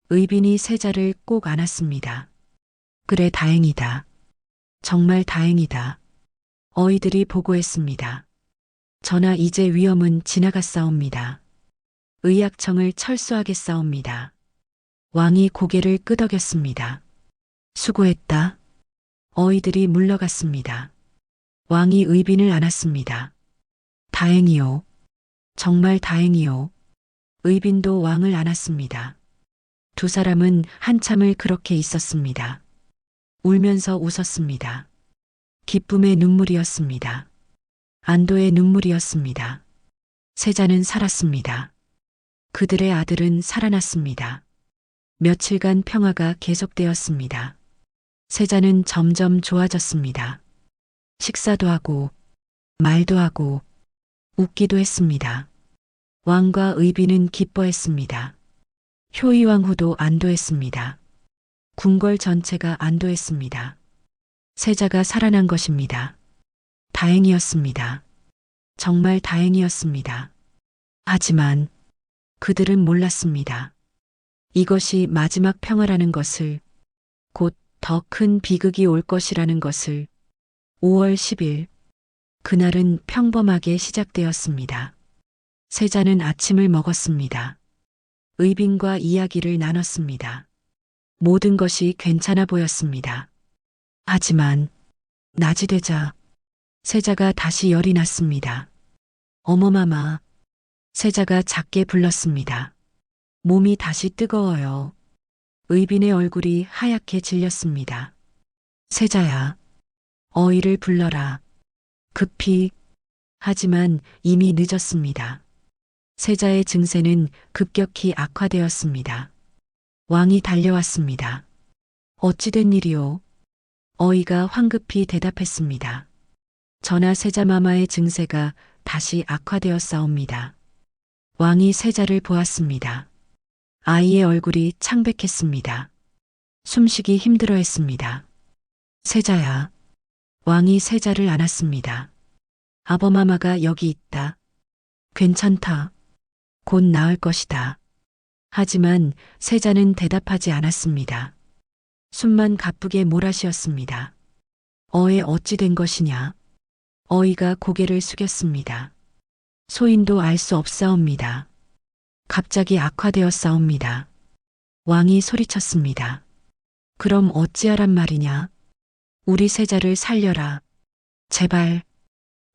Speaker 1: 의빈이 세자를 꼭 안았습니다. 그래 다행이다. 정말 다행이다. 어이들이 보고했습니다. 전하 이제 위험은 지나갔사옵니다. 의약청을 철수하겠사옵니다. 왕이 고개를 끄덕였습니다. 수고했다. 어이들이 물러갔습니다. 왕이 의빈을 안았습니다. 다행이요. 정말 다행이요. 의빈도 왕을 안았습니다. 두 사람은 한참을 그렇게 있었습니다. 울면서 웃었습니다. 기쁨의 눈물이었습니다. 안도의 눈물이었습니다. 세자는 살았습니다. 그들의 아들은 살아났습니다. 며칠간 평화가 계속되었습니다. 세자는 점점 좋아졌습니다. 식사도 하고, 말도 하고, 웃기도 했습니다. 왕과 의비는 기뻐했습니다. 효의왕후도 안도했습니다. 궁궐 전체가 안도했습니다. 세자가 살아난 것입니다. 다행이었습니다. 정말 다행이었습니다. 하지만 그들은 몰랐습니다. 이것이 마지막 평화라는 것을, 곧 더 큰 비극이 올 것이라는 것을. 5월 10일, 그날은 평범하게 시작되었습니다. 세자는 아침을 먹었습니다. 의빈과 이야기를 나눴습니다. 모든 것이 괜찮아 보였습니다. 하지만 낮이 되자 세자가 다시 열이 났습니다. 어머마마, 세자가 작게 불렀습니다. 몸이 다시 뜨거워요. 의빈의 얼굴이 하얗게 질렸습니다. 세자야, 어이를 불러라. 급히. 하지만 이미 늦었습니다. 세자의 증세는 급격히 악화되었습니다. 왕이 달려왔습니다. 어찌된 일이오? 어이가 황급히 대답했습니다. 전하 세자마마의 증세가 다시 악화되었사옵니다. 왕이 세자를 보았습니다. 아이의 얼굴이 창백했습니다. 숨쉬기 힘들어했습니다. 세자야. 왕이 세자를 안았습니다. 아버마마가 여기 있다. 괜찮다. 곧 나을 것이다. 하지만 세자는 대답하지 않았습니다. 숨만 가쁘게 몰아쉬었습니다. 어에 어찌 된 것이냐? 어이가 고개를 숙였습니다. 소인도 알 수 없사옵니다. 갑자기 악화되었사옵니다. 왕이 소리쳤습니다. 그럼 어찌하란 말이냐? 우리 세자를 살려라. 제발.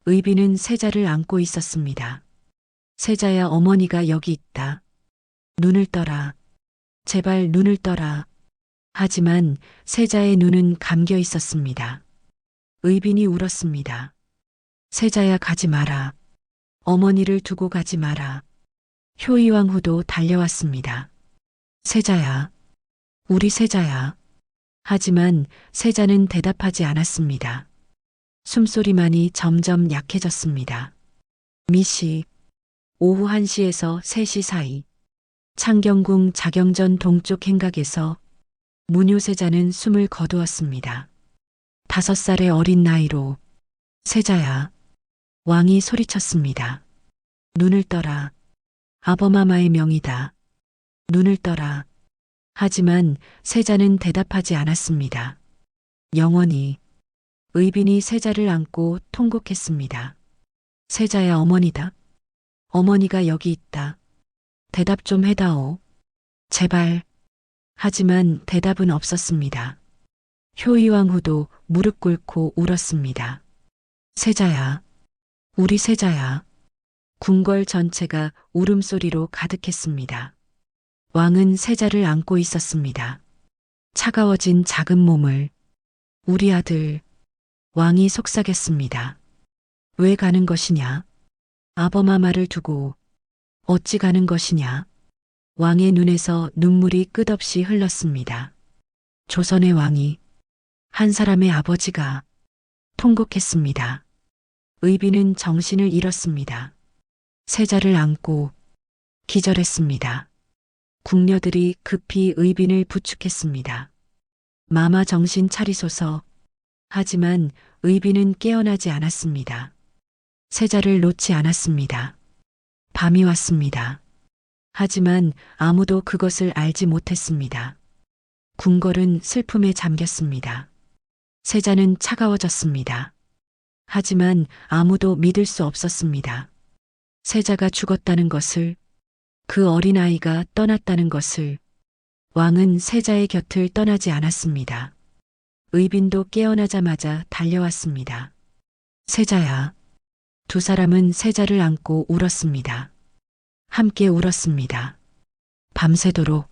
Speaker 1: 의비는 세자를 안고 있었습니다. 세자야, 어머니가 여기 있다. 눈을 떠라. 제발 눈을 떠라. 하지만 세자의 눈은 감겨 있었습니다. 의빈이 울었습니다. 세자야, 가지 마라. 어머니를 두고 가지 마라. 효의왕후도 달려왔습니다. 세자야. 우리 세자야. 하지만 세자는 대답하지 않았습니다. 숨소리만이 점점 약해졌습니다. 미시. 오후 1시에서 3시 사이. 창경궁 자경전 동쪽 행각에서 문효세자는 숨을 거두었습니다. 5살의 어린 나이로. 세자야. 왕이 소리쳤습니다. 눈을 떠라. 아버마마의 명이다. 눈을 떠라. 하지만 세자는 대답하지 않았습니다. 영원히. 의빈이 세자를 안고 통곡했습니다. 세자야, 어머니다. 어머니가 여기 있다. 대답 좀 해다오. 제발. 하지만 대답은 없었습니다. 효의왕후도 무릎 꿇고 울었습니다. 세자야. 우리 세자야. 궁궐 전체가 울음소리로 가득했습니다. 왕은 세자를 안고 있었습니다. 차가워진 작은 몸을. 우리 아들. 왕이 속삭였습니다. 왜 가는 것이냐? 아버마마를 두고. 어찌 가는 것이냐? 왕의 눈에서 눈물이 끝없이 흘렀습니다. 조선의 왕이. 한 사람의 아버지가. 통곡했습니다. 의비는 정신을 잃었습니다. 세자를 안고 기절했습니다. 궁녀들이 급히 의빈을 부축했습니다. 마마 정신 차리소서. 하지만 의빈은 깨어나지 않았습니다. 세자를 놓지 않았습니다. 밤이 왔습니다. 하지만 아무도 그것을 알지 못했습니다. 궁궐은 슬픔에 잠겼습니다. 세자는 차가워졌습니다. 하지만 아무도 믿을 수 없었습니다. 세자가 죽었다는 것을, 그 어린아이가 떠났다는 것을. 왕은 세자의 곁을 떠나지 않았습니다. 의빈도 깨어나자마자 달려왔습니다. 세자야. 두 사람은 세자를 안고 울었습니다. 함께 울었습니다. 밤새도록.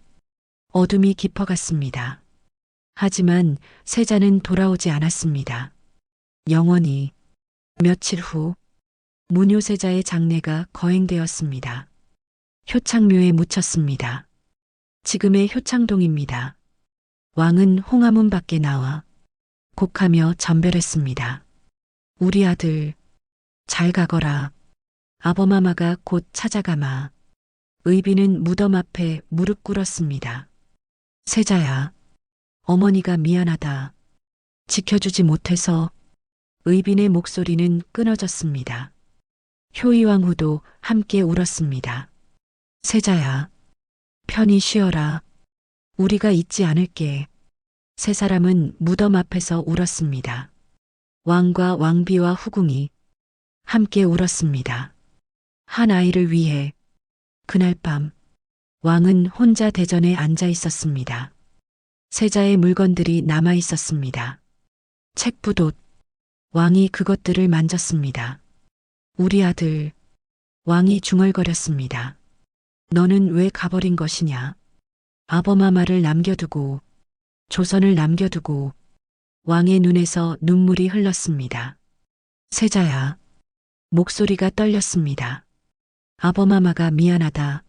Speaker 1: 어둠이 깊어갔습니다. 하지만 세자는 돌아오지 않았습니다. 영원히. 며칠 후 문효세자의 장례가 거행되었습니다. 효창묘에 묻혔습니다. 지금의 효창동입니다. 왕은 홍화문 밖에 나와 곡하며 전별했습니다. 우리 아들, 잘 가거라. 아버마마가 곧 찾아가마. 의비는 무덤 앞에 무릎 꿇었습니다. 세자야, 어머니가 미안하다. 지켜주지 못해서. 의빈의 목소리는 끊어졌습니다. 효이왕후도 함께 울었습니다. 세자야, 편히 쉬어라. 우리가 잊지 않을게. 세 사람은 무덤 앞에서 울었습니다. 왕과 왕비와 후궁이 함께 울었습니다. 한 아이를 위해. 그날 밤 왕은 혼자 대전에 앉아 있었습니다. 세자의 물건들이 남아 있었습니다. 책부돛. 왕이 그것들을 만졌습니다. 우리 아들. 왕이 중얼거렸습니다. 너는 왜 가버린 것이냐? 아버마마를 남겨두고, 조선을 남겨두고. 왕의 눈에서 눈물이 흘렀습니다. 세자야. 목소리가 떨렸습니다. 아버마마가 미안하다.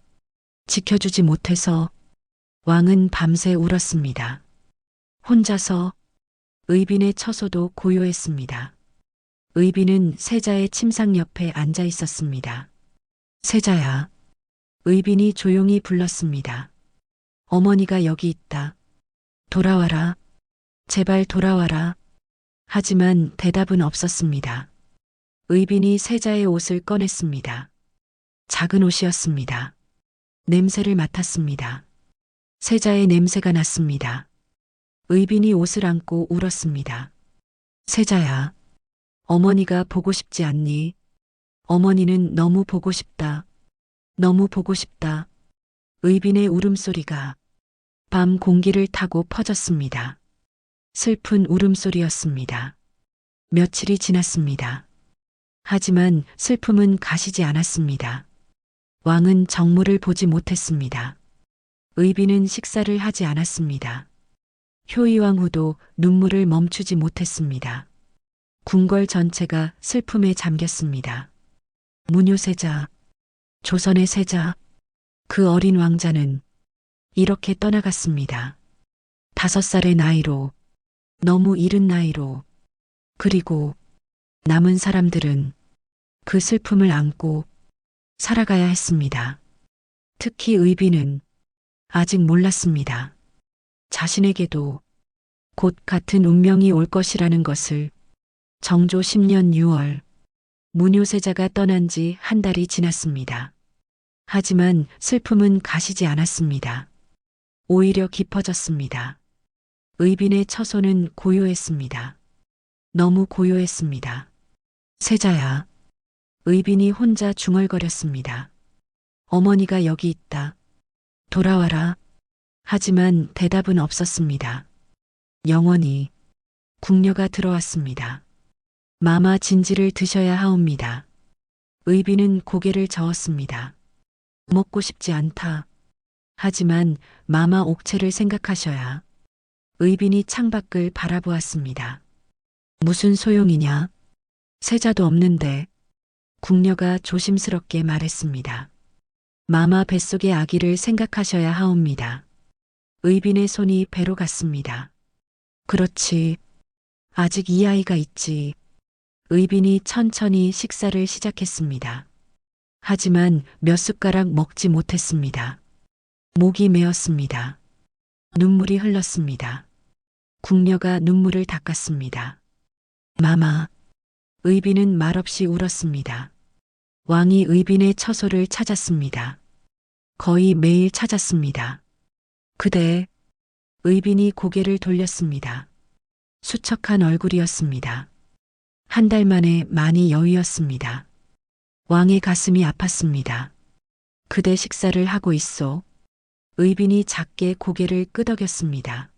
Speaker 1: 지켜주지 못해서. 왕은 밤새 울었습니다. 혼자서. 의빈의 처소도 고요했습니다. 의빈은 세자의 침상 옆에 앉아 있었습니다. 세자야. 의빈이 조용히 불렀습니다. 어머니가 여기 있다. 돌아와라. 제발 돌아와라. 하지만 대답은 없었습니다. 의빈이 세자의 옷을 꺼냈습니다. 작은 옷이었습니다. 냄새를 맡았습니다. 세자의 냄새가 났습니다. 의빈이 옷을 안고 울었습니다. 세자야, 어머니가 보고 싶지 않니? 어머니는 너무 보고 싶다. 너무 보고 싶다. 의빈의 울음소리가 밤 공기를 타고 퍼졌습니다. 슬픈 울음소리였습니다. 며칠이 지났습니다. 하지만 슬픔은 가시지 않았습니다. 왕은 정무를 보지 못했습니다. 의빈은 식사를 하지 않았습니다. 효이왕후도 눈물을 멈추지 못했습니다. 궁궐 전체가 슬픔에 잠겼습니다. 문효세자, 조선의 세자, 그 어린 왕자는 이렇게 떠나갔습니다. 5살의 나이로, 너무 이른 나이로. 그리고 남은 사람들은 그 슬픔을 안고 살아가야 했습니다. 특히 의빈은 아직 몰랐습니다. 자신에게도 곧 같은 운명이 올 것이라는 것을. 정조 10년 6월 문효세자가 떠난 지 한 달이 지났습니다. 하지만 슬픔은 가시지 않았습니다. 오히려 깊어졌습니다. 의빈의 처소는 고요했습니다. 너무 고요했습니다. 세자야. 의빈이 혼자 중얼거렸습니다. 어머니가 여기 있다. 돌아와라. 하지만 대답은 없었습니다. 영원히. 궁녀가 들어왔습니다. 마마 진지를 드셔야 하옵니다. 의빈은 고개를 저었습니다. 먹고 싶지 않다. 하지만 마마 옥체를 생각하셔야. 의빈이 창밖을 바라보았습니다. 무슨 소용이냐? 세자도 없는데. 궁녀가 조심스럽게 말했습니다. 마마 뱃속의 아기를 생각하셔야 하옵니다. 의빈의 손이 배로 갔습니다. 그렇지. 아직 이 아이가 있지. 의빈이 천천히 식사를 시작했습니다. 하지만 몇 숟가락 먹지 못했습니다. 목이 메었습니다. 눈물이 흘렀습니다. 궁녀가 눈물을 닦았습니다. 마마. 의빈은 말없이 울었습니다. 왕이 의빈의 처소를 찾았습니다. 거의 매일 찾았습니다. 그대. 의빈이 고개를 돌렸습니다. 수척한 얼굴이었습니다. 한 달 만에 많이 여위었습니다. 왕의 가슴이 아팠습니다. 그대 식사를 하고 있소. 의빈이 작게 고개를 끄덕였습니다.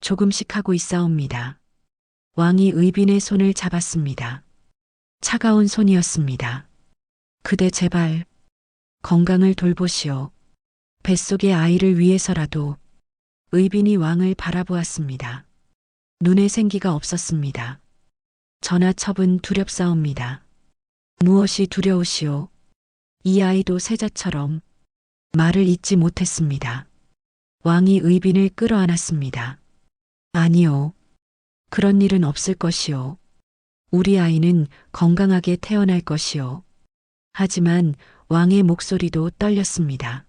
Speaker 1: 조금씩 하고 있사옵니다. 왕이 의빈의 손을 잡았습니다. 차가운 손이었습니다. 그대 제발 건강을 돌보시오. 뱃속의 아이를 위해서라도. 의빈이 왕을 바라보았습니다. 눈에 생기가 없었습니다. 전하첩은 두렵사옵니다. 무엇이 두려우시오? 이 아이도 세자처럼. 말을 잇지 못했습니다. 왕이 의빈을 끌어안았습니다. 아니요. 그런 일은 없을 것이오. 우리 아이는 건강하게 태어날 것이오. 하지만 왕의 목소리도 떨렸습니다.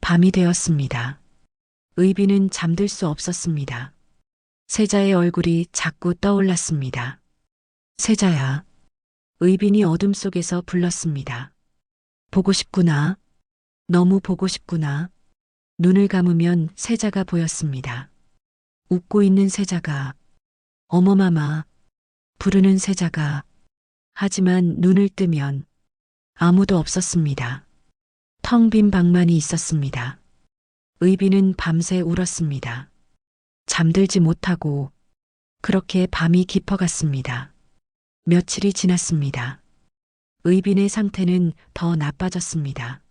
Speaker 1: 밤이 되었습니다. 의비는 잠들 수 없었습니다. 세자의 얼굴이 자꾸 떠올랐습니다. 세자야. 의빈이 어둠 속에서 불렀습니다. 보고 싶구나. 너무 보고 싶구나. 눈을 감으면 세자가 보였습니다. 웃고 있는 세자가, 어머마마, 부르는 세자가, 하지만 눈을 뜨면 아무도 없었습니다. 텅 빈 방만이 있었습니다. 의비는 밤새 울었습니다. 잠들지 못하고 그렇게 밤이 깊어갔습니다. 며칠이 지났습니다. 의빈의 상태는 더 나빠졌습니다.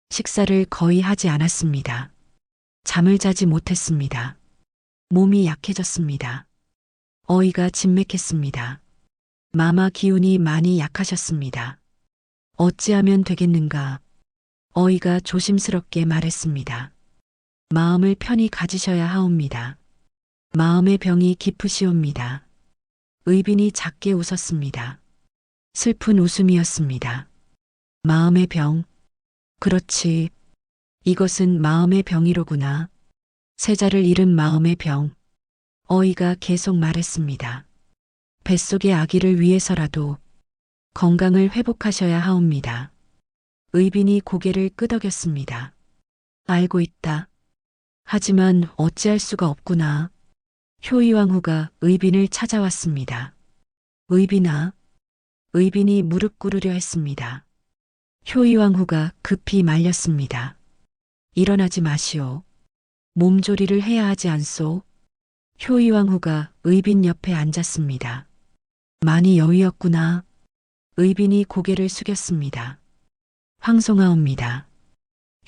Speaker 1: 식사를 거의 하지 않았습니다. 잠을 자지 못했습니다. 몸이 약해졌습니다. 어이가 진맥했습니다. 마마 기운이 많이 약하셨습니다. 어찌하면 되겠는가? 어이가 조심스럽게 말했습니다. 마음을 편히 가지셔야 하옵니다. 마음의 병이 깊으시옵니다. 의빈이 작게 웃었습니다. 슬픈 웃음이었습니다. 마음의 병. 그렇지. 이것은 마음의 병이로구나. 세자를 잃은 마음의 병. 어이가 계속 말했습니다. 뱃속의 아기를 위해서라도 건강을 회복하셔야 하옵니다. 의빈이 고개를 끄덕였습니다. 알고 있다. 하지만 어찌할 수가 없구나. 효이왕후가 의빈을 찾아왔습니다. 의빈아. 의빈이 무릎 꿇으려 했습니다. 효이왕후가 급히 말렸습니다. 일어나지 마시오. 몸조리를 해야 하지 않소. 효이왕후가 의빈 옆에 앉았습니다. 많이 여위었구나. 의빈이 고개를 숙였습니다. 황송하옵니다.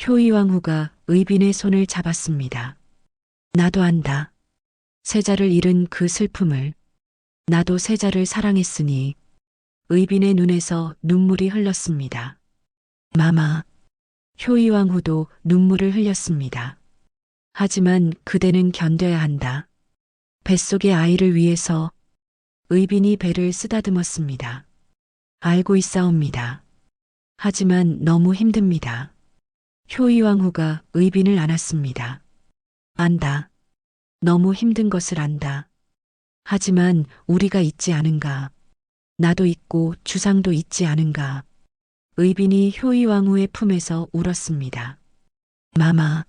Speaker 1: 효이왕후가 의빈의 손을 잡았습니다. 나도 안다. 세자를 잃은 그 슬픔을. 나도 세자를 사랑했으니. 의빈의 눈에서 눈물이 흘렀습니다. 마마. 효이왕후도 눈물을 흘렸습니다. 하지만 그대는 견뎌야 한다. 뱃속의 아이를 위해서. 의빈이 배를 쓰다듬었습니다. 알고 있사옵니다. 하지만 너무 힘듭니다. 효이왕후가 의빈을 안았습니다. 안다. 너무 힘든 것을 안다. 하지만 우리가 있지 않은가. 나도 있고 주상도 있지 않은가. 의빈이 효이왕후의 품에서 울었습니다. 마마,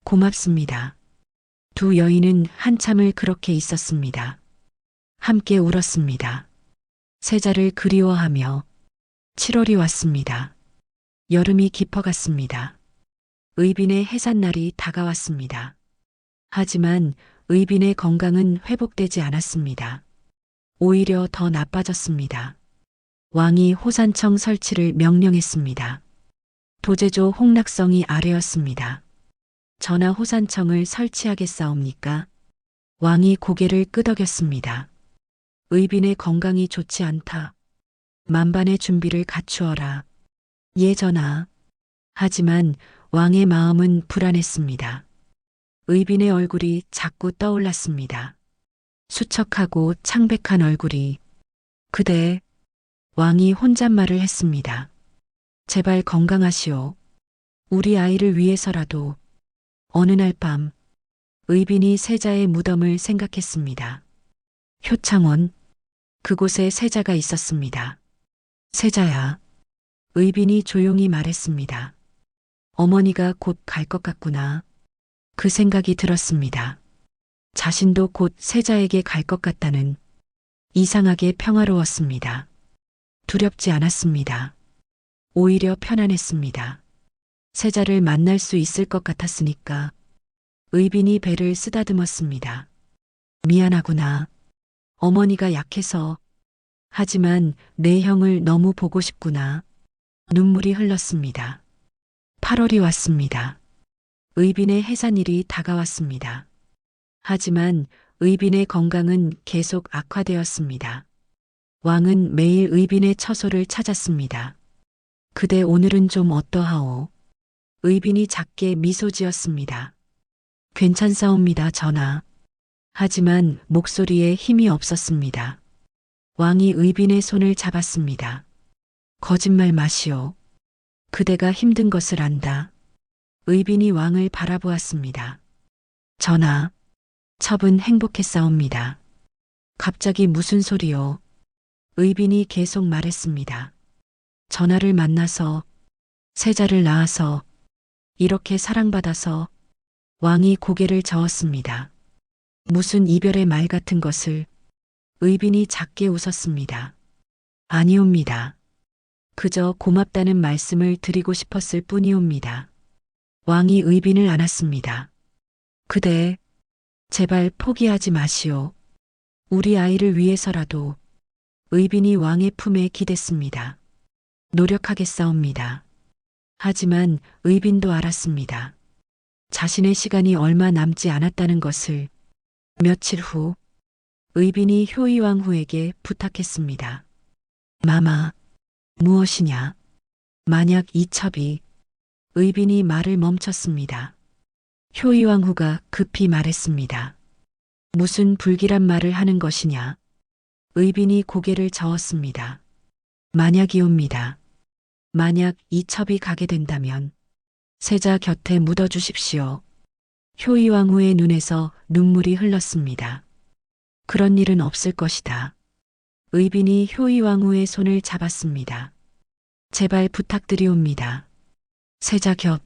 Speaker 1: 고맙습니다. 두 여인은 한참을 그렇게 있었습니다. 함께 울었습니다. 세자를 그리워하며 7월이 왔습니다. 여름이 깊어갔습니다. 의빈의 해산날이 다가왔습니다. 하지만 의빈의 건강은 회복되지 않았습니다. 오히려 더 나빠졌습니다. 왕이 호산청 설치를 명령했습니다. 도제조 홍락성이 아뢰었습니다. 전하 호산청을 설치하겠사옵니까? 왕이 고개를 끄덕였습니다. 의빈의 건강이 좋지 않다. 만반의 준비를 갖추어라. 예 전하. 하지만 왕의 마음은 불안했습니다. 의빈의 얼굴이 자꾸 떠올랐습니다. 수척하고 창백한 얼굴이. 그대. 왕이 혼잣말을 했습니다. 제발 건강하시오. 우리 아이를 위해서라도. 어느 날 밤 의빈이 세자의 무덤을 생각했습니다. 효창원. 그곳에 세자가 있었습니다. 세자야. 의빈이 조용히 말했습니다. 어머니가 곧 갈 것 같구나. 그 생각이 들었습니다. 자신도 곧 세자에게 갈 것 같다는. 이상하게 평화로웠습니다. 두렵지 않았습니다. 오히려 편안했습니다. 세자를 만날 수 있을 것 같았으니까. 의빈이 배를 쓰다듬었습니다. 미안하구나. 어머니가 약해서. 하지만 내 형을 너무 보고 싶구나. 눈물이 흘렀습니다. 8월이 왔습니다. 의빈의 해산일이 다가왔습니다. 하지만 의빈의 건강은 계속 악화되었습니다. 왕은 매일 의빈의 처소를 찾았습니다. 그대 오늘은 좀 어떠하오? 의빈이 작게 미소 지었습니다. 괜찮사옵니다, 전하. 하지만 목소리에 힘이 없었습니다. 왕이 의빈의 손을 잡았습니다. 거짓말 마시오. 그대가 힘든 것을 안다. 의빈이 왕을 바라보았습니다. 전하, 첩은 행복했사옵니다. 갑자기 무슨 소리요? 의빈이 계속 말했습니다. 전하를 만나서, 세자를 낳아서, 이렇게 사랑받아서 왕이 고개를 저었습니다. 무슨 이별의 말 같은 것을. 의빈이 작게 웃었습니다. 아니옵니다. 그저 고맙다는 말씀을 드리고 싶었을 뿐이옵니다. 왕이 의빈을 안았습니다. 그대, 제발 포기하지 마시오. 우리 아이를 위해서라도. 의빈이 왕의 품에 기댔습니다. 노력하겠사옵니다. 하지만 의빈도 알았습니다. 자신의 시간이 얼마 남지 않았다는 것을. 며칠 후, 의빈이 효의왕후에게 부탁했습니다. 마마, 무엇이냐? 만약 이 첩이. 의빈이 말을 멈췄습니다. 효의왕후가 급히 말했습니다. 무슨 불길한 말을 하는 것이냐? 의빈이 고개를 저었습니다. 만약이옵니다. 만약 이 첩이 가게 된다면 세자 곁에 묻어주십시오. 효의왕후의 눈에서 눈물이 흘렀습니다. 그런 일은 없을 것이다. 의빈이 효의왕후의 손을 잡았습니다. 제발 부탁드리옵니다. 세자 곁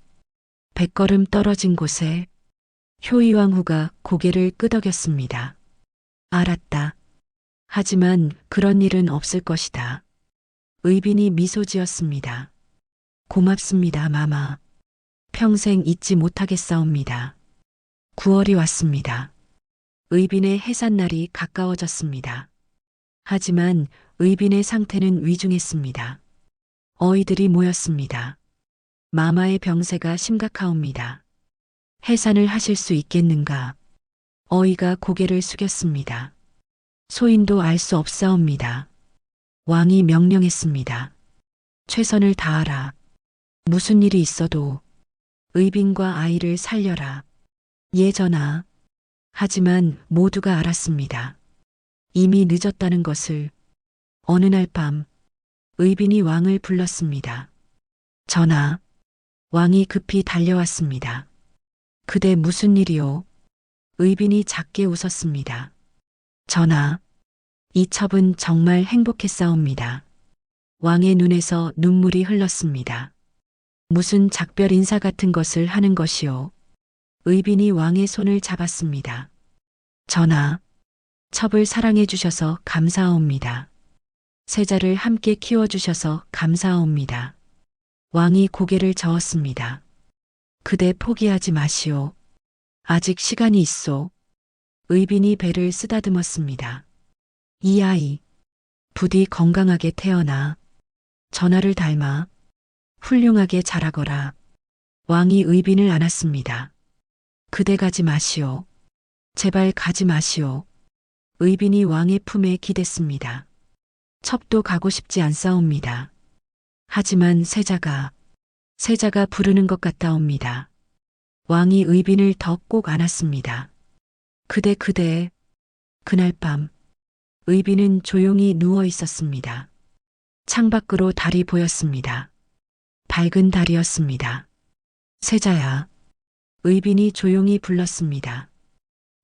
Speaker 1: 100걸음 떨어진 곳에. 효의왕후가 고개를 끄덕였습니다. 알았다. 하지만 그런 일은 없을 것이다. 의빈이 미소 지었습니다. 고맙습니다, 마마. 평생 잊지 못하겠사옵니다. 9월이 왔습니다. 의빈의 해산날이 가까워졌습니다. 하지만 의빈의 상태는 위중했습니다. 어이들이 모였습니다. 마마의 병세가 심각하옵니다. 해산을 하실 수 있겠는가? 어이가 고개를 숙였습니다. 소인도 알 수 없사옵니다. 왕이 명령했습니다. 최선을 다하라. 무슨 일이 있어도 의빈과 아이를 살려라. 예, 전하. 하지만 모두가 알았습니다. 이미 늦었다는 것을. 어느 날 밤, 의빈이 왕을 불렀습니다. 전하, 왕이 급히 달려왔습니다. 그대 무슨 일이요? 의빈이 작게 웃었습니다. 전하, 이 첩은 정말 행복했사옵니다. 왕의 눈에서 눈물이 흘렀습니다. 무슨 작별 인사 같은 것을 하는 것이요? 의빈이 왕의 손을 잡았습니다. 전하, 첩을 사랑해 주셔서 감사하옵니다. 세자를 함께 키워주셔서 감사하옵니다. 왕이 고개를 저었습니다. 그대 포기하지 마시오. 아직 시간이 있소. 의빈이 배를 쓰다듬었습니다. 이 아이, 부디 건강하게 태어나 전하를 닮아 훌륭하게 자라거라. 왕이 의빈을 안았습니다. 그대 가지 마시오. 제발 가지 마시오. 의빈이 왕의 품에 기댔습니다. 첩도 가고 싶지 않사옵니다. 하지만 세자가 부르는 것 같다옵니다. 왕이 의빈을 더 꼭 안았습니다. 그대. 그날 밤 의빈은 조용히 누워 있었습니다. 창밖으로 달이 보였습니다. 밝은 달이었습니다. 세자야. 의빈이 조용히 불렀습니다.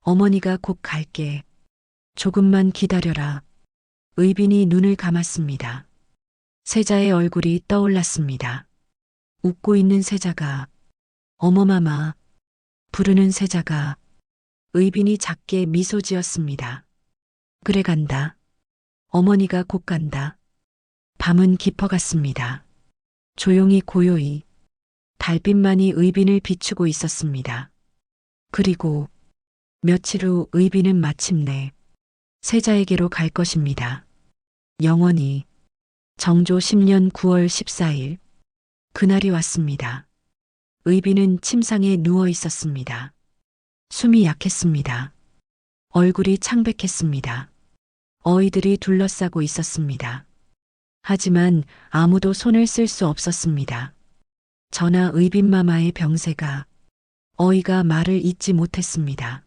Speaker 1: 어머니가 곧 갈게. 조금만 기다려라. 의빈이 눈을 감았습니다. 세자의 얼굴이 떠올랐습니다. 웃고 있는 세자가. 어머마마. 부르는 세자가. 의빈이 작게 미소 지었습니다. 그래 간다. 어머니가 곧 간다. 밤은 깊어갔습니다. 조용히 고요히 달빛만이 의빈을 비추고 있었습니다. 그리고 며칠 후 의빈은 마침내 세자에게로 갈 것입니다. 영원히. 정조 10년 9월 14일 그날이 왔습니다. 의빈은 침상에 누워 있었습니다. 숨이 약했습니다. 얼굴이 창백했습니다. 어이들이 둘러싸고 있었습니다. 하지만 아무도 손을 쓸 수 없었습니다. 전하 의빈마마의 병세가. 어이가 말을 잇지 못했습니다.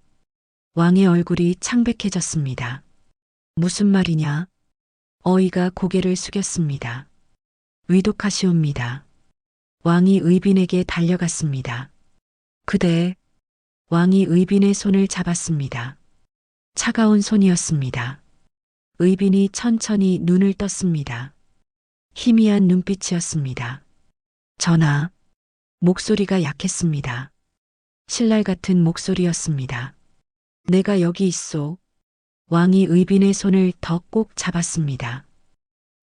Speaker 1: 왕의 얼굴이 창백해졌습니다. 무슨 말이냐? 어이가 고개를 숙였습니다. 위독하시옵니다. 왕이 의빈에게 달려갔습니다. 그때 왕이 의빈의 손을 잡았습니다. 차가운 손이었습니다. 의빈이 천천히 눈을 떴습니다. 희미한 눈빛이었습니다. 전하, 목소리가 약했습니다. 신랄 같은 목소리였습니다. 내가 여기 있소. 왕이 의빈의 손을 더 꼭 잡았습니다.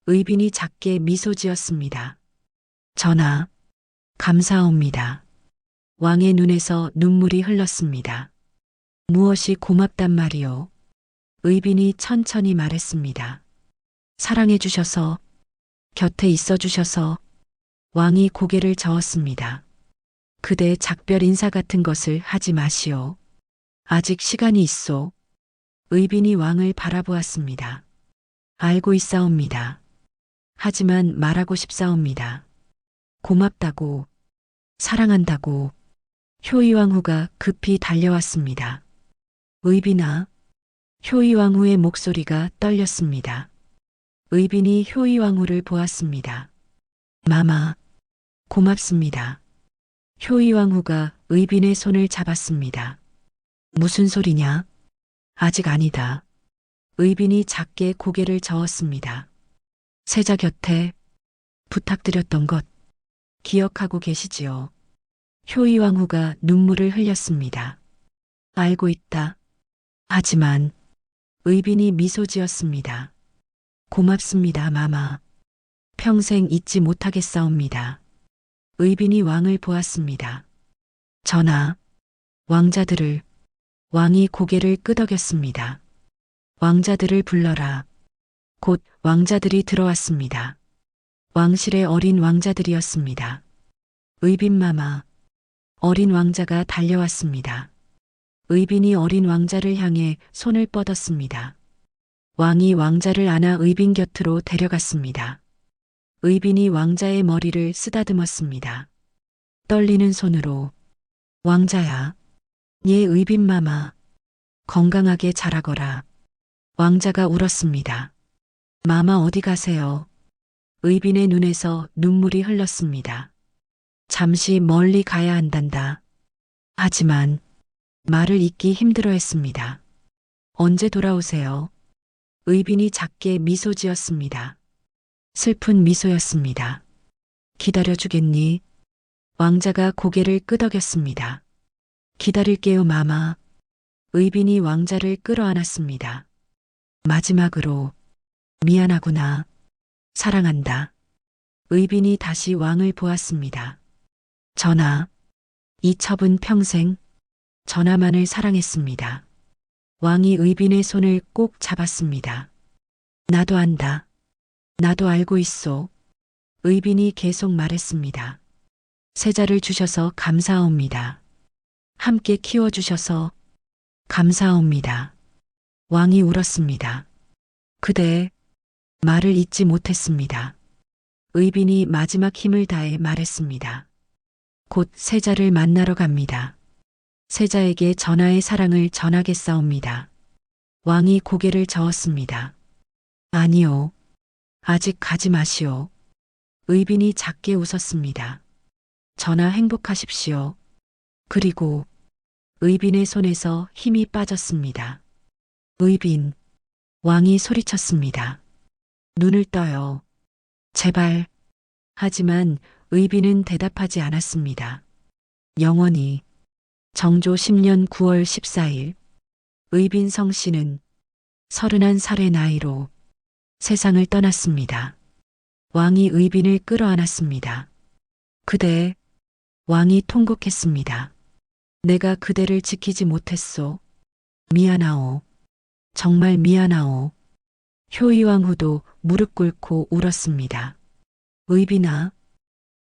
Speaker 1: 의빈이 작게 미소 지었습니다. 전하, 감사합니다. 왕의 눈에서 눈물이 흘렀습니다. 무엇이 고맙단 말이오? 의빈이 천천히 말했습니다. 사랑해 주셔서, 곁에 있어 주셔서. 왕이 고개를 저었습니다. 그대 작별 인사 같은 것을 하지 마시오. 아직 시간이 있소. 의빈이 왕을 바라보았습니다. 알고 있사옵니다. 하지만 말하고 싶사옵니다. 고맙다고, 사랑한다고. 효이왕후가 급히 달려왔습니다. 의빈아. 효이왕후의 목소리가 떨렸습니다. 의빈이 효이왕후를 보았습니다. 마마, 고맙습니다. 효이왕후가 의빈의 손을 잡았습니다. 무슨 소리냐? 아직 아니다. 의빈이 작게 고개를 저었습니다. 세자 곁에 부탁드렸던 것 기억하고 계시지요? 효이왕후가 눈물을 흘렸습니다. 알고 있다. 하지만 의빈이 미소 지었습니다. 고맙습니다, 마마. 평생 잊지 못하겠사옵니다. 의빈이 왕을 보았습니다. 전하, 왕자들을. 왕이 고개를 끄덕였습니다. 왕자들을 불러라. 곧 왕자들이 들어왔습니다. 왕실의 어린 왕자들이었습니다. 의빈마마. 어린 왕자가 달려왔습니다. 의빈이 어린 왕자를 향해 손을 뻗었습니다. 왕이 왕자를 안아 의빈 곁으로 데려갔습니다. 의빈이 왕자의 머리를 쓰다듬었습니다. 떨리는 손으로. 왕자야. 예, 의빈마마. 건강하게 자라거라. 왕자가 울었습니다. 마마 어디 가세요? 의빈의 눈에서 눈물이 흘렀습니다. 잠시 멀리 가야 한단다. 하지만 말을 잇기 힘들어했습니다. 언제 돌아오세요? 의빈이 작게 미소 지었습니다. 슬픈 미소였습니다. 기다려주겠니? 왕자가 고개를 끄덕였습니다. 기다릴게요, 마마. 의빈이 왕자를 끌어안았습니다. 마지막으로. 미안하구나. 사랑한다. 의빈이 다시 왕을 보았습니다. 전하, 이 첩은 평생 전하만을 사랑했습니다. 왕이 의빈의 손을 꼭 잡았습니다. 나도 안다. 나도 알고 있소. 의빈이 계속 말했습니다. 세자를 주셔서 감사합니다. 함께 키워주셔서 감사합니다. 왕이 울었습니다. 그대 말을 잇지 못했습니다. 의빈이 마지막 힘을 다해 말했습니다. 곧 세자를 만나러 갑니다. 세자에게 전하의 사랑을 전하겠사옵니다. 왕이 고개를 저었습니다. 아니요. 아직 가지 마시오. 의빈이 작게 웃었습니다. 전하 행복하십시오. 그리고 의빈의 손에서 힘이 빠졌습니다. 의빈. 왕이 소리쳤습니다. 눈을 떠요. 제발. 하지만 의빈은 대답하지 않았습니다. 영원히. 정조 10년 9월 14일 의빈성 씨는 31살의 나이로 세상을 떠났습니다. 왕이 의빈을 끌어안았습니다. 그대. 왕이 통곡했습니다. 내가 그대를 지키지 못했소. 미안하오. 정말 미안하오. 효이왕후도 무릎 꿇고 울었습니다. 의빈아.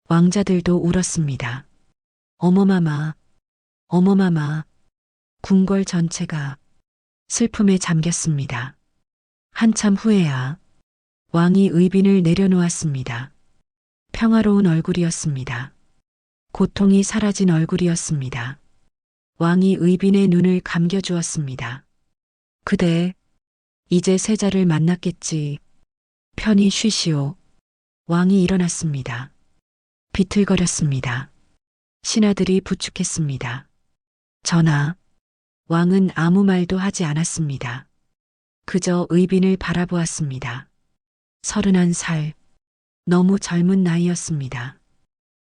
Speaker 1: 왕자들도 울었습니다. 어머마마. 어머마마. 궁궐 전체가 슬픔에 잠겼습니다. 한참 후에야 왕이 의빈을 내려놓았습니다. 평화로운 얼굴이었습니다. 고통이 사라진 얼굴이었습니다. 왕이 의빈의 눈을 감겨주었습니다. 그대, 이제 세자를 만났겠지. 편히 쉬시오. 왕이 일어났습니다. 비틀거렸습니다. 신하들이 부축했습니다. 전하, 왕은 아무 말도 하지 않았습니다. 그저 의빈을 바라보았습니다. 31살, 너무 젊은 나이였습니다.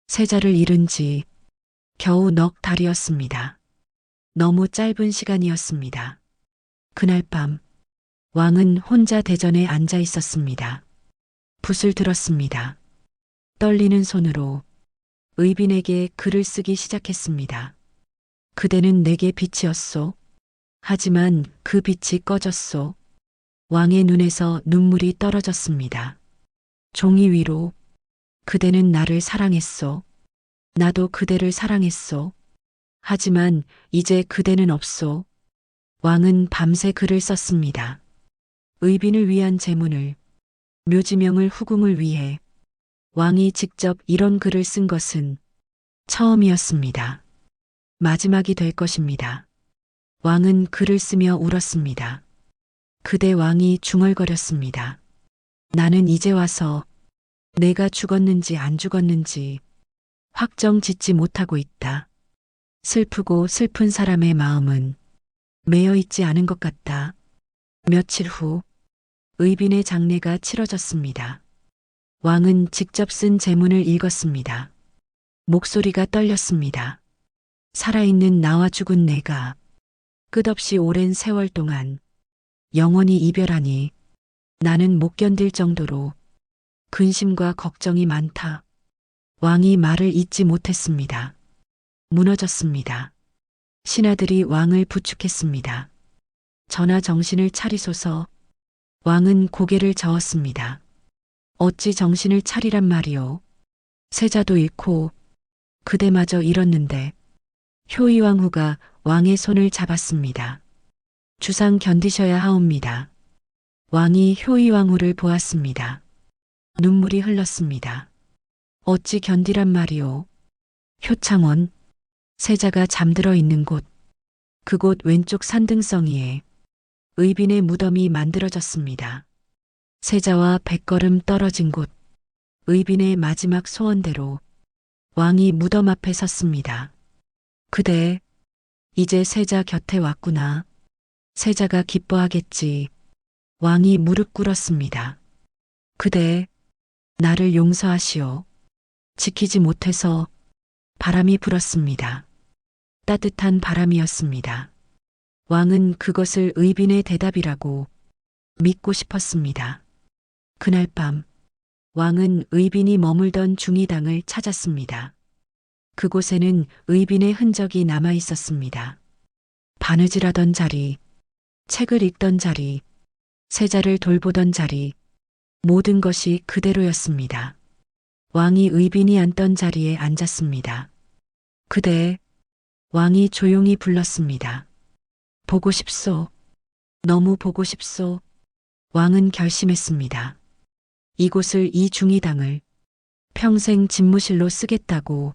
Speaker 1: 세자를 잃은 지 겨우 넉 달이었습니다. 너무 짧은 시간이었습니다. 그날 밤 왕은 혼자 대전에 앉아 있었습니다. 붓을 들었습니다. 떨리는 손으로 의빈에게 글을 쓰기 시작했습니다. 그대는 내게 빛이었소. 하지만 그 빛이 꺼졌소. 왕의 눈에서 눈물이 떨어졌습니다. 종이 위로 그대는 나를 사랑했소. 나도 그대를 사랑했소. 하지만 이제 그대는 없소. 왕은 밤새 글을 썼습니다. 의빈을 위한 제문을, 묘지명을 후궁을 위해 왕이 직접 이런 글을 쓴 것은 처음이었습니다. 마지막이 될 것입니다. 왕은 글을 쓰며 울었습니다. 그대 왕이 중얼거렸습니다. 나는 이제 와서 내가 죽었는지 안 죽었는지 확정 짓지 못하고 있다. 슬프고 슬픈 사람의 마음은 매여 있지 않은 것 같다. 며칠 후 의빈의 장례가 치러졌습니다. 왕은 직접 쓴 제문을 읽었습니다. 목소리가 떨렸습니다. 살아있는 나와 죽은 내가 끝없이 오랜 세월 동안 영원히 이별하니 나는 못 견딜 정도로 근심과 걱정이 많다. 왕이 말을 잇지 못했습니다. 무너졌습니다. 신하들이 왕을 부축했습니다. 전하 정신을 차리소서. 왕은 고개를 저었습니다. 어찌 정신을 차리란 말이오. 세자도 잃고 그대마저 잃었는데. 효의왕후가 왕의 손을 잡았습니다. 주상 견디셔야 하옵니다. 왕이 효의왕후를 보았습니다. 눈물이 흘렀습니다. 어찌 견디란 말이오. 효창원, 세자가 잠들어 있는 곳, 그곳 왼쪽 산등성이에 의빈의 무덤이 만들어졌습니다. 세자와 100걸음 떨어진 곳, 의빈의 마지막 소원대로 왕이 무덤 앞에 섰습니다. 그대, 이제 세자 곁에 왔구나. 세자가 기뻐하겠지. 왕이 무릎 꿇었습니다. 그대, 나를 용서하시오. 지키지 못해서 바람이 불었습니다. 따뜻한 바람이었습니다. 왕은 그것을 의빈의 대답이라고 믿고 싶었습니다. 그날 밤 왕은 의빈이 머물던 중의당을 찾았습니다. 그곳에는 의빈의 흔적이 남아 있었습니다. 바느질하던 자리, 책을 읽던 자리, 세자를 돌보던 자리, 모든 것이 그대로였습니다. 왕이 의빈이 앉던 자리에 앉았습니다. 그대, 왕이 조용히 불렀습니다. 보고 싶소. 너무 보고 싶소. 왕은 결심했습니다. 이곳을 이 중의당을 평생 집무실로 쓰겠다고,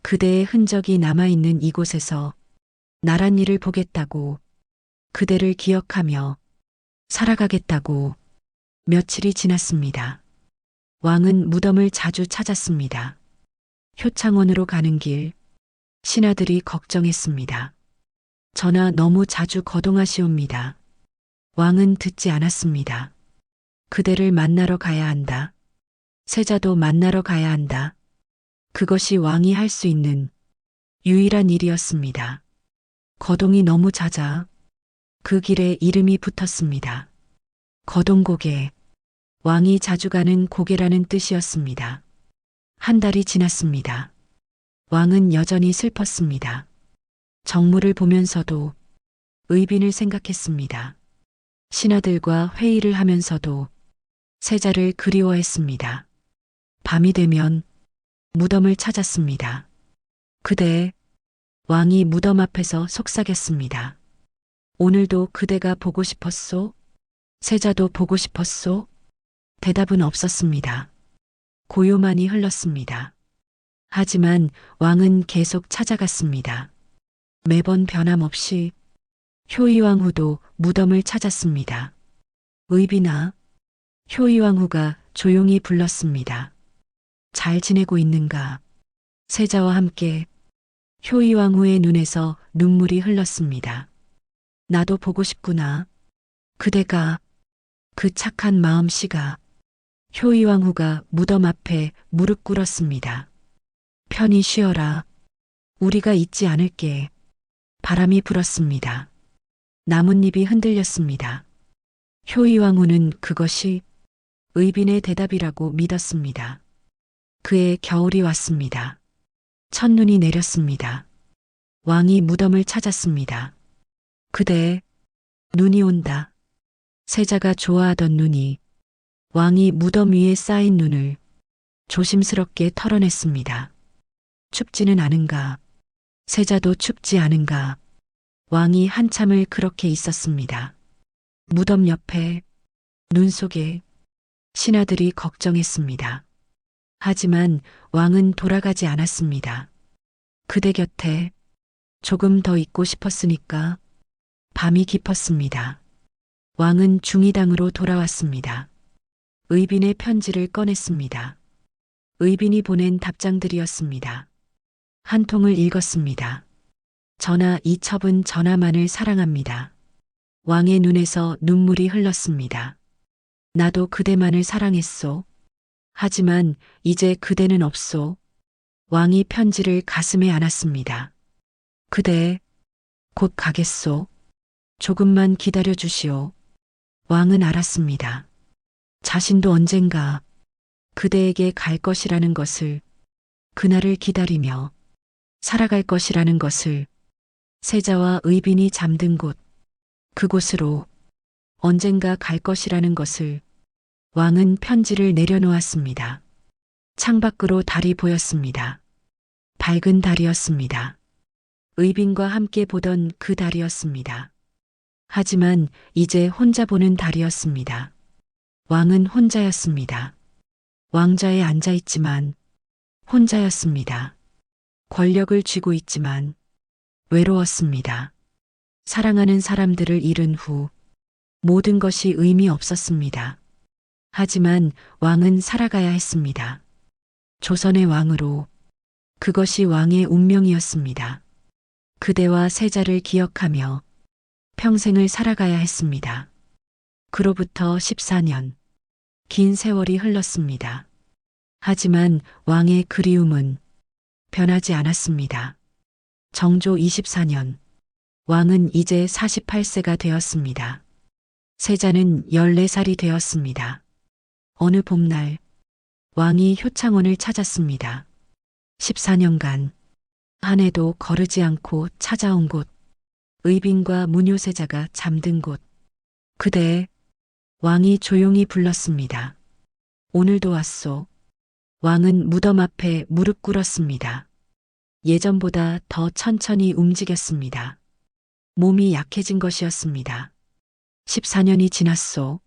Speaker 1: 그대의 흔적이 남아있는 이곳에서 나란 일을 보겠다고, 그대를 기억하며 살아가겠다고. 며칠이 지났습니다. 왕은 무덤을 자주 찾았습니다. 효창원으로 가는 길, 신하들이 걱정했습니다. 전하 너무 자주 거동하시옵니다. 왕은 듣지 않았습니다. 그대를 만나러 가야 한다. 세자도 만나러 가야 한다. 그것이 왕이 할 수 있는 유일한 일이었습니다. 거동이 너무 잦아 그 길에 이름이 붙었습니다. 거동고개, 왕이 자주 가는 고개라는 뜻이었습니다. 한 달이 지났습니다. 왕은 여전히 슬펐습니다. 정무를 보면서도 의빈을 생각했습니다. 신하들과 회의를 하면서도 세자를 그리워했습니다. 밤이 되면 무덤을 찾았습니다. 그대, 왕이 무덤 앞에서 속삭였습니다. 오늘도 그대가 보고 싶었소? 세자도 보고 싶었소? 대답은 없었습니다. 고요만이 흘렀습니다. 하지만 왕은 계속 찾아갔습니다. 매번 변함없이 효의왕후도 무덤을 찾았습니다. 의빈아, 효의왕후가 조용히 불렀습니다. 잘 지내고 있는가? 세자와 함께 효이왕후의 눈에서 눈물이 흘렀습니다. 나도 보고 싶구나. 그대가, 그 착한 마음씨가. 효이왕후가 무덤 앞에 무릎 꿇었습니다. 편히 쉬어라. 우리가 잊지 않을게. 바람이 불었습니다. 나뭇잎이 흔들렸습니다. 효이왕후는 그것이 의빈의 대답이라고 믿었습니다. 그의 겨울이 왔습니다. 첫눈이 내렸습니다. 왕이 무덤을 찾았습니다. 그대, 눈이 온다. 세자가 좋아하던 눈이 왕이 무덤 위에 쌓인 눈을 조심스럽게 털어냈습니다. 춥지는 않은가? 세자도 춥지 않은가? 왕이 한참을 그렇게 있었습니다. 무덤 옆에, 눈 속에 신하들이 걱정했습니다. 하지만 왕은 돌아가지 않았습니다. 그대 곁에 조금 더 있고 싶었으니까. 밤이 깊었습니다. 왕은 중의당으로 돌아왔습니다. 의빈의 편지를 꺼냈습니다. 의빈이 보낸 답장들이었습니다. 한 통을 읽었습니다. 전하, 이 첩은 전하만을 사랑합니다. 왕의 눈에서 눈물이 흘렀습니다. 나도 그대만을 사랑했소. 하지만 이제 그대는 없소. 왕이 편지를 가슴에 안았습니다. 그대, 곧 가겠소. 조금만 기다려 주시오. 왕은 알았습니다. 자신도 언젠가 그대에게 갈 것이라는 것을, 그날을 기다리며 살아갈 것이라는 것을. 세자와 의빈이 잠든 곳, 그곳으로 언젠가 갈 것이라는 것을. 왕은 편지를 내려놓았습니다. 창밖으로 달이 보였습니다. 밝은 달이었습니다. 의빈과 함께 보던 그 달이었습니다. 하지만 이제 혼자 보는 달이었습니다. 왕은 혼자였습니다. 왕좌에 앉아 있지만 혼자였습니다. 권력을 쥐고 있지만 외로웠습니다. 사랑하는 사람들을 잃은 후 모든 것이 의미 없었습니다. 하지만 왕은 살아가야 했습니다. 조선의 왕으로. 그것이 왕의 운명이었습니다. 그대와 세자를 기억하며 평생을 살아가야 했습니다. 그로부터 14년, 긴 세월이 흘렀습니다. 하지만 왕의 그리움은 변하지 않았습니다. 정조 24년, 왕은 이제 48세가 되었습니다. 세자는 14살이 되었습니다. 어느 봄날, 왕이 효창원을 찾았습니다. 14년간, 한 해도 거르지 않고 찾아온 곳, 의빈과 문효세자가 잠든 곳. 그대, 왕이 조용히 불렀습니다. 오늘도 왔소. 왕은 무덤 앞에 무릎 꿇었습니다. 예전보다 더 천천히 움직였습니다. 몸이 약해진 것이었습니다. 14년이 지났소.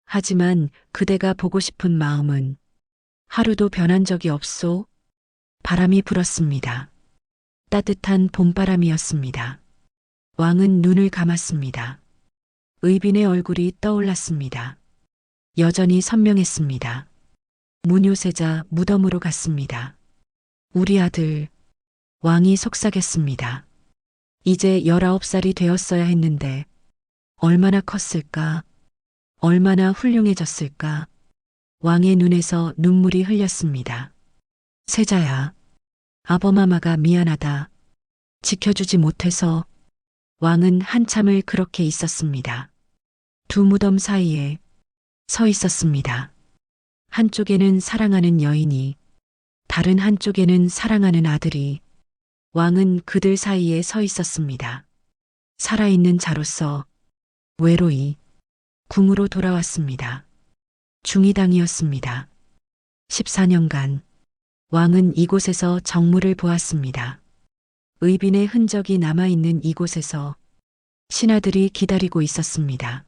Speaker 1: 하지만 그대가 보고 싶은 마음은 하루도 변한 적이 없소. 바람이 불었습니다. 따뜻한 봄바람이었습니다. 왕은 눈을 감았습니다. 의빈의 얼굴이 떠올랐습니다. 여전히 선명했습니다. 문효세자 무덤으로 갔습니다. 우리 아들. 왕이 속삭였습니다. 이제 19살이 되었어야 했는데 얼마나 컸을까? 얼마나 훌륭해졌을까? 왕의 눈에서 눈물이 흘렸습니다. 세자야, 아범마마가 미안하다. 지켜주지 못해서. 왕은 한참을 그렇게 있었습니다. 두 무덤 사이에 서 있었습니다. 한쪽에는 사랑하는 여인이, 다른 한쪽에는 사랑하는 아들이. 왕은 그들 사이에 서 있었습니다. 살아있는 자로서 외로이 궁으로 돌아왔습니다. 중의당이었습니다. 14년간 왕은 이곳에서 정무를 보았습니다. 의빈의 흔적이 남아있는 이곳에서 신하들이 기다리고 있었습니다.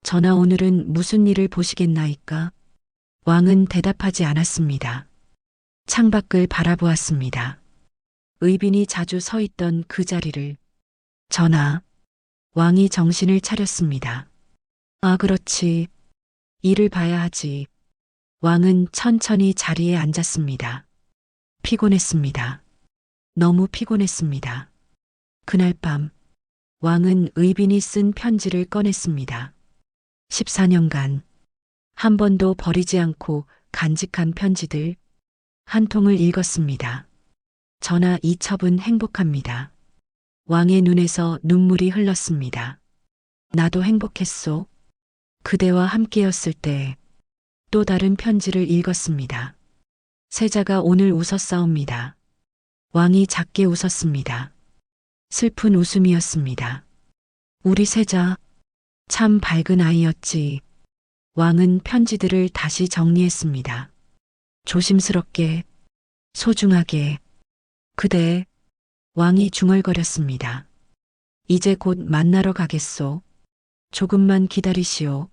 Speaker 1: 전하, 오늘은 무슨 일을 보시겠나이까? 왕은 대답하지 않았습니다. 창밖을 바라보았습니다. 의빈이 자주 서 있던 그 자리를. 전하, 왕이 정신을 차렸습니다. 아, 그렇지. 일을 봐야 하지. 왕은 천천히 자리에 앉았습니다. 피곤했습니다. 너무 피곤했습니다. 그날 밤 왕은 의빈이 쓴 편지를 꺼냈습니다. 14년간 한 번도 버리지 않고 간직한 편지들 한 통을 읽었습니다. 전하 이 첩은 행복합니다. 왕의 눈에서 눈물이 흘렀습니다. 나도 행복했소. 그대와 함께였을 때 또 다른 편지를 읽었습니다. 세자가 오늘 웃었사옵니다. 왕이 작게 웃었습니다. 슬픈 웃음이었습니다. 우리 세자 참 밝은 아이였지. 왕은 편지들을 다시 정리했습니다. 조심스럽게, 소중하게, 그대, 왕이 중얼거렸습니다. 이제 곧 만나러 가겠소. 조금만 기다리시오.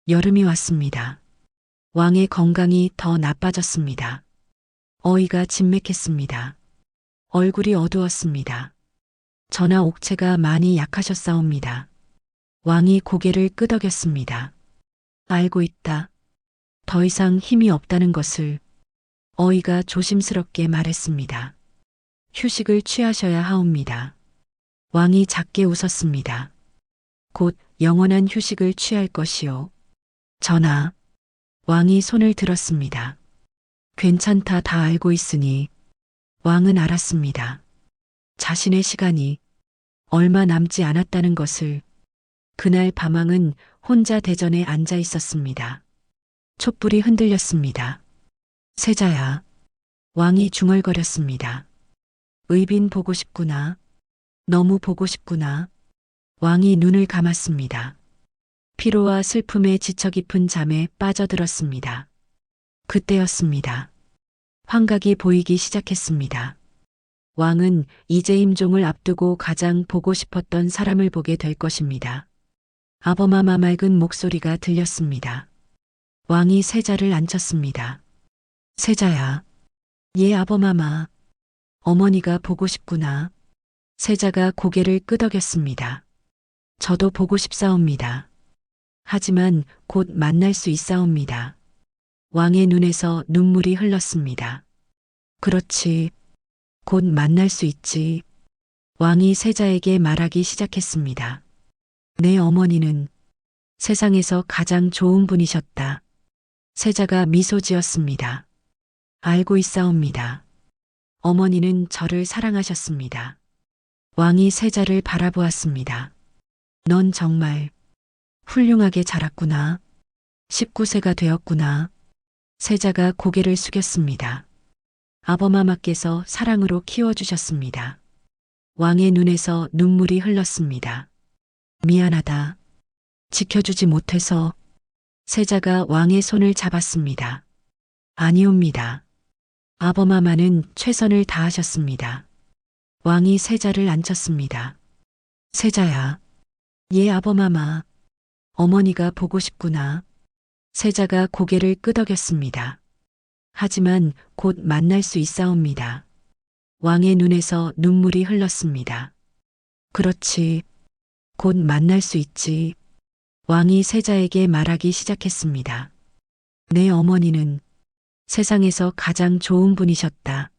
Speaker 1: 여름이 왔습니다. 왕의 건강이 더 나빠졌습니다. 어이가 진맥했습니다. 얼굴이 어두웠습니다. 전하 옥체가 많이 약하셨사옵니다. 왕이 고개를 끄덕였습니다. 알고 있다. 더 이상 힘이 없다는 것을 어이가 조심스럽게 말했습니다. 휴식을 취하셔야 하옵니다. 왕이 작게 웃었습니다. 곧 영원한 휴식을 취할 것이요. 전하, 왕이 손을 들었습니다. 괜찮다 다 알고 있으니 왕은 알았습니다. 자신의 시간이 얼마 남지 않았다는 것을. 그날 밤왕은 혼자 대전에 앉아 있었습니다. 촛불이 흔들렸습니다. 세자야. 왕이 중얼거렸습니다. 의빈 보고 싶구나. 너무 보고 싶구나. 왕이 눈을 감았습니다. 피로와 슬픔에 지쳐 깊은 잠에 빠져들었습니다. 그때였습니다. 환각이 보이기 시작했습니다. 왕은 이제 임종을 앞두고 가장 보고 싶었던 사람을 보게 될 것입니다. 아범마마 맑은 목소리가 들렸습니다. 왕이 세자를 앉혔습니다. 세자야. 예 아범마마. 어머니가 보고 싶구나. 세자가 고개를 끄덕였습니다. 저도 보고 싶사옵니다. 하지만 곧 만날 수 있사옵니다. 왕의 눈에서 눈물이 흘렀습니다. 그렇지. 곧 만날 수 있지. 왕이 세자에게 말하기 시작했습니다. 내 어머니는 세상에서 가장 좋은 분이셨다. 세자가 미소 지었습니다. 알고 있사옵니다. 어머니는 저를 사랑하셨습니다. 왕이 세자를 바라보았습니다. 넌 정말 훌륭하게 자랐구나. 19세가 되었구나. 세자가 고개를 숙였습니다. 아버마마께서 사랑으로 키워주셨습니다. 왕의 눈에서 눈물이 흘렀습니다. 미안하다. 지켜주지 못해서. 세자가 왕의 손을 잡았습니다. 아니옵니다. 아버마마는 최선을 다하셨습니다. 왕이 세자를 앉혔습니다. 세자야. 예 아버마마. 어머니가 보고 싶구나. 세자가 고개를 끄덕였습니다. 하지만 곧 만날 수 있사옵니다. 왕의 눈에서 눈물이 흘렀습니다. 그렇지. 곧 만날 수 있지. 왕이 세자에게 말하기 시작했습니다. 내 어머니는 세상에서 가장 좋은 분이셨다.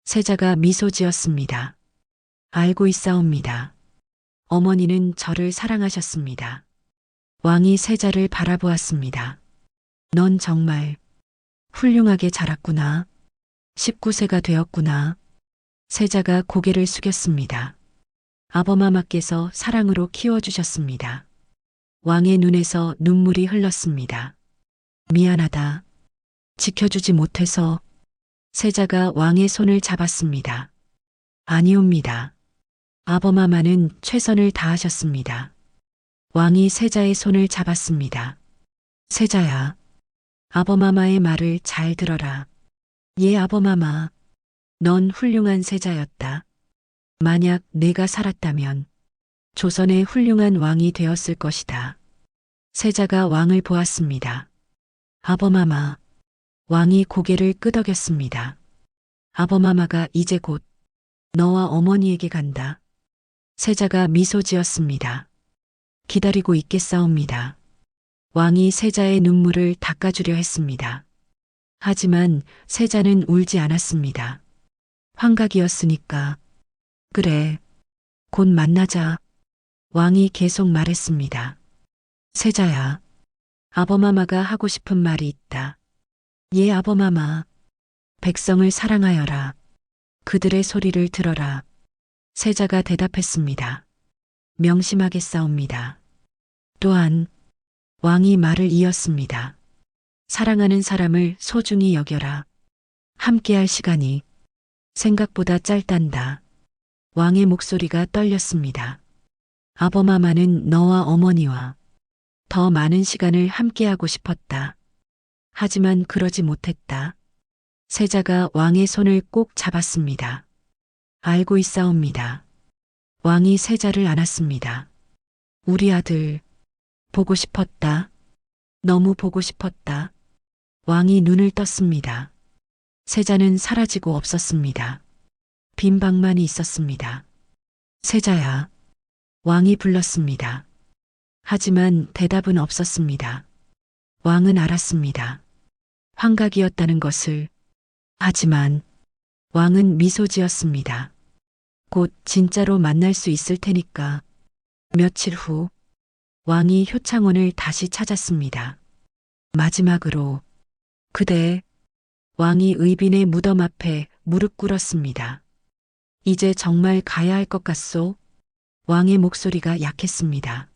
Speaker 1: 세자가 미소 지었습니다. 알고 있사옵니다. 어머니는 저를 사랑하셨습니다. 왕이 세자를 바라보았습니다. 넌 정말 훌륭하게 자랐구나. 19세가 되었구나. 세자가 고개를 숙였습니다. 아버마마께서 사랑으로 키워주셨습니다. 왕의 눈에서 눈물이 흘렀습니다. 미안하다. 지켜주지 못해서. 세자가 왕의 손을 잡았습니다. 아니옵니다. 아버마마는 최선을 다하셨습니다. 왕이 세자의 손을 잡았습니다. 세자야. 아버마마의 말을 잘 들어라. 예 아버마마. 넌 훌륭한 세자였다. 만약 내가 살았다면 조선의 훌륭한 왕이 되었을 것이다. 세자가 왕을 보았습니다. 아버마마. 왕이 고개를 끄덕였습니다. 아버마마가 이제 곧 너와 어머니에게 간다. 세자가 미소 지었습니다. 기다리고 있겠사옵니다. 왕이 세자의 눈물을 닦아주려 했습니다. 하지만 세자는 울지 않았습니다. 환각이었으니까. 그래, 곧 만나자. 왕이 계속 말했습니다. 세자야, 아버마마가 하고 싶은 말이 있다. 예, 아버마마. 백성을 사랑하여라. 그들의 소리를 들어라. 세자가 대답했습니다. 명심하겠사옵니다. 또한 왕이 말을 이었습니다. 사랑하는 사람을 소중히 여겨라. 함께할 시간이 생각보다 짧단다. 왕의 목소리가 떨렸습니다. 아버마마는 너와 어머니와 더 많은 시간을 함께하고 싶었다. 하지만 그러지 못했다. 세자가 왕의 손을 꼭 잡았습니다. 알고 있사옵니다. 왕이 세자를 안았습니다. 우리 아들, 보고 싶었다. 너무 보고 싶었다. 왕이 눈을 떴습니다. 세자는 사라지고 없었습니다. 빈 방만이 있었습니다. 세자야. 왕이 불렀습니다. 하지만 대답은 없었습니다. 왕은 알았습니다. 환각이었다는 것을. 하지만 왕은 미소 지었습니다. 곧 진짜로 만날 수 있을 테니까. 며칠 후 왕이 효창원을 다시 찾았습니다. 마지막으로 그대 왕이 의빈의 무덤 앞에 무릎 꿇었습니다. 이제 정말 가야 할 것 같소? 왕의 목소리가 약했습니다.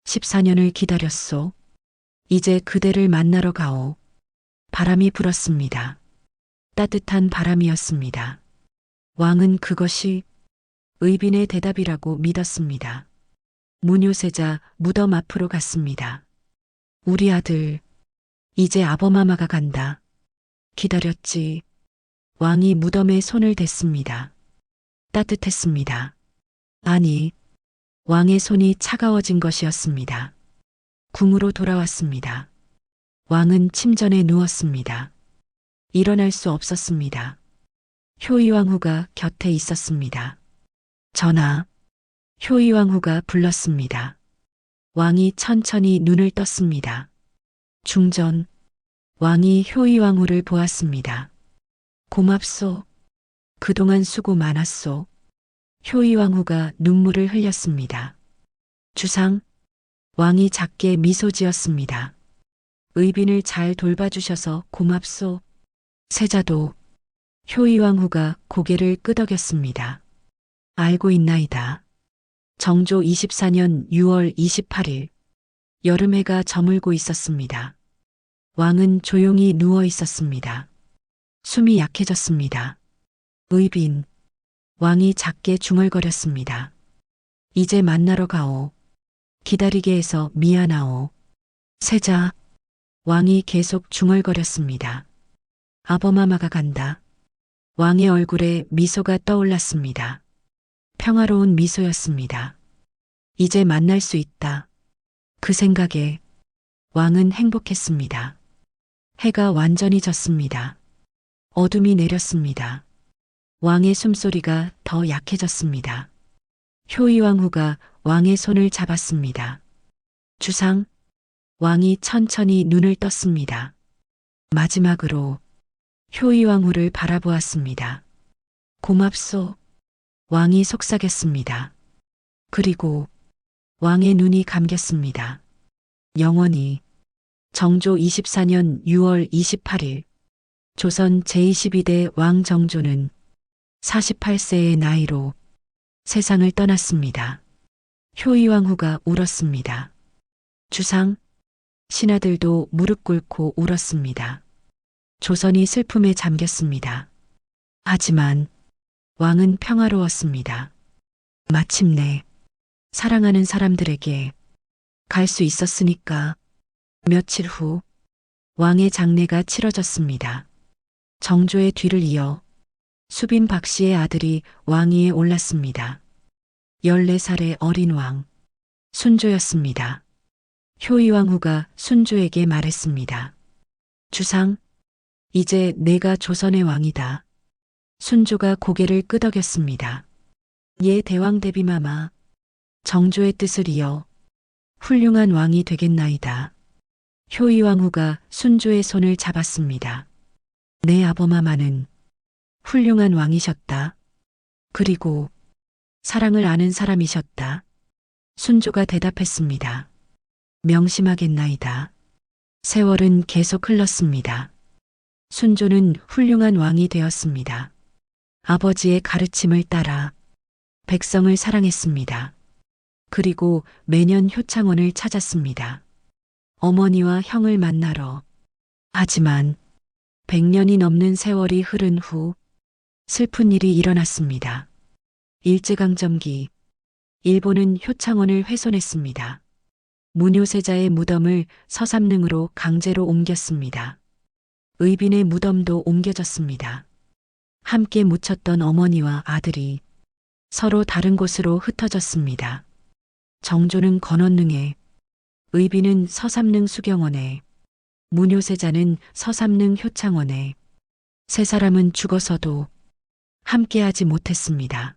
Speaker 1: 14년을 기다렸소. 이제 그대를 만나러 가오. 바람이 불었습니다. 따뜻한 바람이었습니다. 왕은 그것이 의빈의 대답이라고 믿었습니다. 문효세자 무덤 앞으로 갔습니다. 우리 아들, 이제 아버마마가 간다. 기다렸지. 왕이 무덤에 손을 댔습니다. 따뜻했습니다. 아니, 왕의 손이 차가워진 것이었습니다. 궁으로 돌아왔습니다. 왕은 침전에 누웠습니다. 일어날 수 없었습니다. 효이왕후가 곁에 있었습니다. 전하, 효이왕후가 불렀습니다. 왕이 천천히 눈을 떴습니다. 중전, 왕이 효이왕후를 보았습니다. 고맙소. 그동안 수고 많았소. 효이왕후가 눈물을 흘렸습니다. 주상, 왕이 작게 미소 지었습니다. 의빈을 잘 돌봐주셔서 고맙소. 세자도. 효이왕후가 고개를 끄덕였습니다. 알고 있나이다. 정조 24년 6월 28일 여름해가 저물고 있었습니다. 왕은 조용히 누워 있었습니다. 숨이 약해졌습니다. 의빈. 왕이 작게 중얼거렸습니다. 이제 만나러 가오. 기다리게 해서 미안하오. 세자. 왕이 계속 중얼거렸습니다. 아버마마가 간다. 왕의 얼굴에 미소가 떠올랐습니다. 평화로운 미소였습니다. 이제 만날 수 있다. 그 생각에 왕은 행복했습니다. 해가 완전히 졌습니다. 어둠이 내렸습니다. 왕의 숨소리가 더 약해졌습니다. 효이왕후가 왕의 손을 잡았습니다. 주상, 왕이 천천히 눈을 떴습니다. 마지막으로 효이왕후를 바라보았습니다. 고맙소. 왕이 속삭였습니다. 그리고 왕의 눈이 감겼습니다. 영원히. 정조 24년 6월 28일 조선 제22대 왕 정조는 48세의 나이로 세상을 떠났습니다. 효이왕후가 울었습니다. 주상, 신하들도 무릎 꿇고 울었습니다. 조선이 슬픔에 잠겼습니다. 하지만 왕은 평화로웠습니다. 마침내 사랑하는 사람들에게 갈 수 있었으니까. 며칠 후 왕의 장례가 치러졌습니다. 정조의 뒤를 이어 수빈 박씨의 아들이 왕위에 올랐습니다. 14살의 어린 왕, 순조였습니다. 효이왕후가 순조에게 말했습니다. 주상, 이제 내가 조선의 왕이다. 순조가 고개를 끄덕였습니다. 예, 대왕 대비마마. 정조의 뜻을 이어 훌륭한 왕이 되겠나이다. 효이왕후가 순조의 손을 잡았습니다. 내 아버마마는 훌륭한 왕이셨다. 그리고 사랑을 아는 사람이셨다. 순조가 대답했습니다. 명심하겠나이다. 세월은 계속 흘렀습니다. 순조는 훌륭한 왕이 되었습니다. 아버지의 가르침을 따라 백성을 사랑했습니다. 그리고 매년 효창원을 찾았습니다. 어머니와 형을 만나러. 하지만 100년이 넘는 세월이 흐른 후 슬픈 일이 일어났습니다. 일제강점기, 일본은 효창원을 훼손했습니다. 문효세자의 무덤을 서삼릉으로 강제로 옮겼습니다. 의빈의 무덤도 옮겨졌습니다. 함께 묻혔던 어머니와 아들이 서로 다른 곳으로 흩어졌습니다. 정조는 건원릉에, 의빈은 서삼릉 수경원에, 문효세자는 서삼릉 효창원에, 세 사람은 죽어서도 함께하지 못했습니다.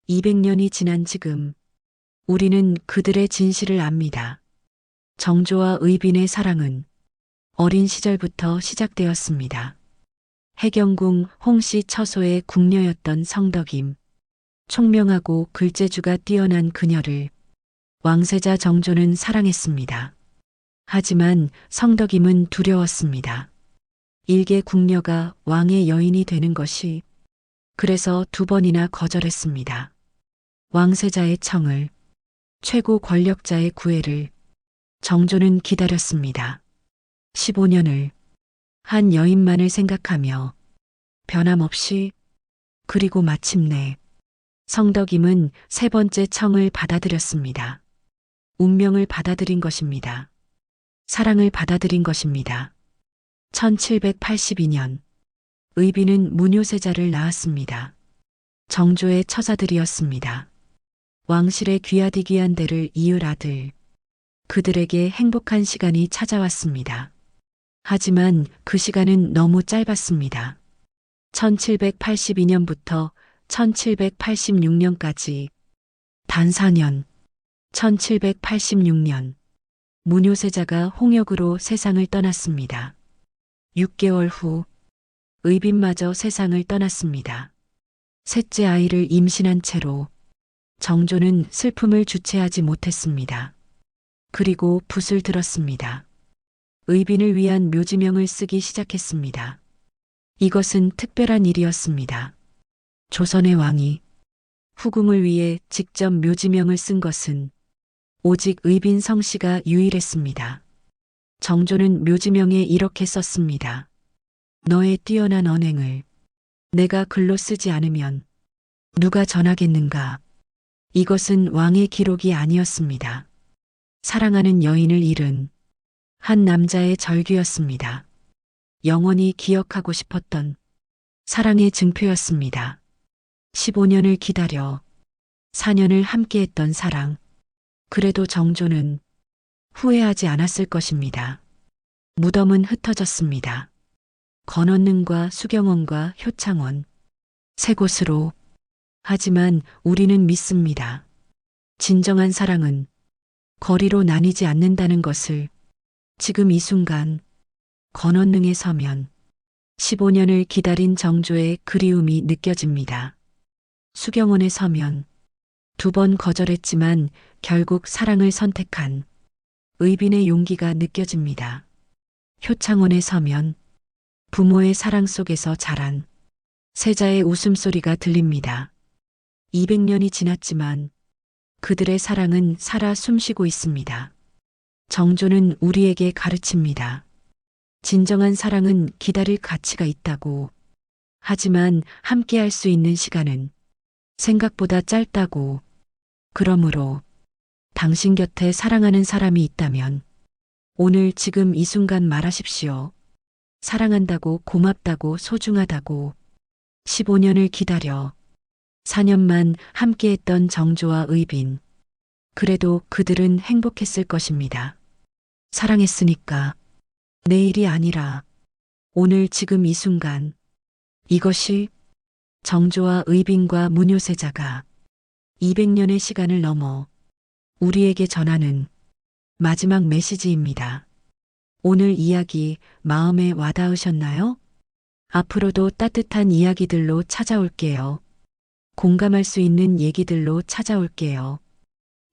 Speaker 1: 200년이 지난 지금 우리는 그들의 진실을 압니다. 정조와 의빈의 사랑은 어린 시절부터 시작되었습니다. 해경궁 홍씨 처소의 궁녀였던 성덕임, 총명하고 글재주가 뛰어난 그녀를 왕세자 정조는 사랑했습니다. 하지만 성덕임은 두려웠습니다. 일개 궁녀가 왕의 여인이 되는 것이 그래서 2번이나 거절했습니다. 왕세자의 청을, 최고 권력자의 구애를 정조는 기다렸습니다. 15년을 한 여인만을 생각하며 변함없이. 그리고 마침내 성덕임은 3번째 청을 받아들였습니다. 운명을 받아들인 것입니다. 사랑을 받아들인 것입니다. 1782년 의빈은 문효세자를 낳았습니다. 정조의 처자들이었습니다. 왕실의 귀하디귀한 대를 이을 아들. 그들에게 행복한 시간이 찾아왔습니다. 하지만 그 시간은 너무 짧았습니다. 1782년부터 1786년까지 단 4년. 1786년 문효세자가 홍역으로 세상을 떠났습니다. 6개월 후 의빈마저 세상을 떠났습니다. 셋째 아이를 임신한 채로 정조는 슬픔을 주체하지 못했습니다. 그리고 붓을 들었습니다. 의빈을 위한 묘지명을 쓰기 시작했습니다. 이것은 특별한 일이었습니다. 조선의 왕이 후궁을 위해 직접 묘지명을 쓴 것은 오직 의빈 성씨가 유일했습니다. 정조는 묘지명에 이렇게 썼습니다. 너의 뛰어난 언행을 내가 글로 쓰지 않으면 누가 전하겠는가. 이것은 왕의 기록이 아니었습니다. 사랑하는 여인을 잃은 한 남자의 절규였습니다. 영원히 기억하고 싶었던 사랑의 증표였습니다. 15년을 기다려 4년을 함께했던 사랑. 그래도 정조는 후회하지 않았을 것입니다. 무덤은 흩어졌습니다. 건원릉과 수경원과 효창원, 3곳으로. 하지만 우리는 믿습니다. 진정한 사랑은 거리로 나뉘지 않는다는 것을. 지금 이 순간 건원릉에 서면 15년을 기다린 정조의 그리움이 느껴집니다. 수경원에 서면 2번 거절했지만 결국 사랑을 선택한 의빈의 용기가 느껴집니다. 효창원에 서면 부모의 사랑 속에서 자란 세자의 웃음소리가 들립니다. 200년이 지났지만 그들의 사랑은 살아 숨쉬고 있습니다. 정조는 우리에게 가르칩니다. 진정한 사랑은 기다릴 가치가 있다고. 하지만 함께할 수 있는 시간은 생각보다 짧다고. 그러므로 당신 곁에 사랑하는 사람이 있다면 오늘 지금 이 순간 말하십시오. 사랑한다고, 고맙다고, 소중하다고. 15년을 기다려 4년만 함께했던 정조와 의빈. 그래도 그들은 행복했을 것입니다. 사랑했으니까. 내일이 아니라 오늘 지금 이 순간. 이것이 정조와 의빈과 문효세자가 200년의 시간을 넘어 우리에게 전하는 마지막 메시지입니다. 오늘 이야기 마음에 와닿으셨나요? 앞으로도 따뜻한 이야기들로 찾아올게요. 공감할 수 있는 얘기들로 찾아올게요.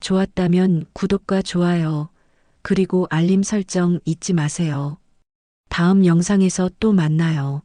Speaker 1: 좋았다면 구독과 좋아요, 그리고 알림 설정 잊지 마세요. 다음 영상에서 또 만나요.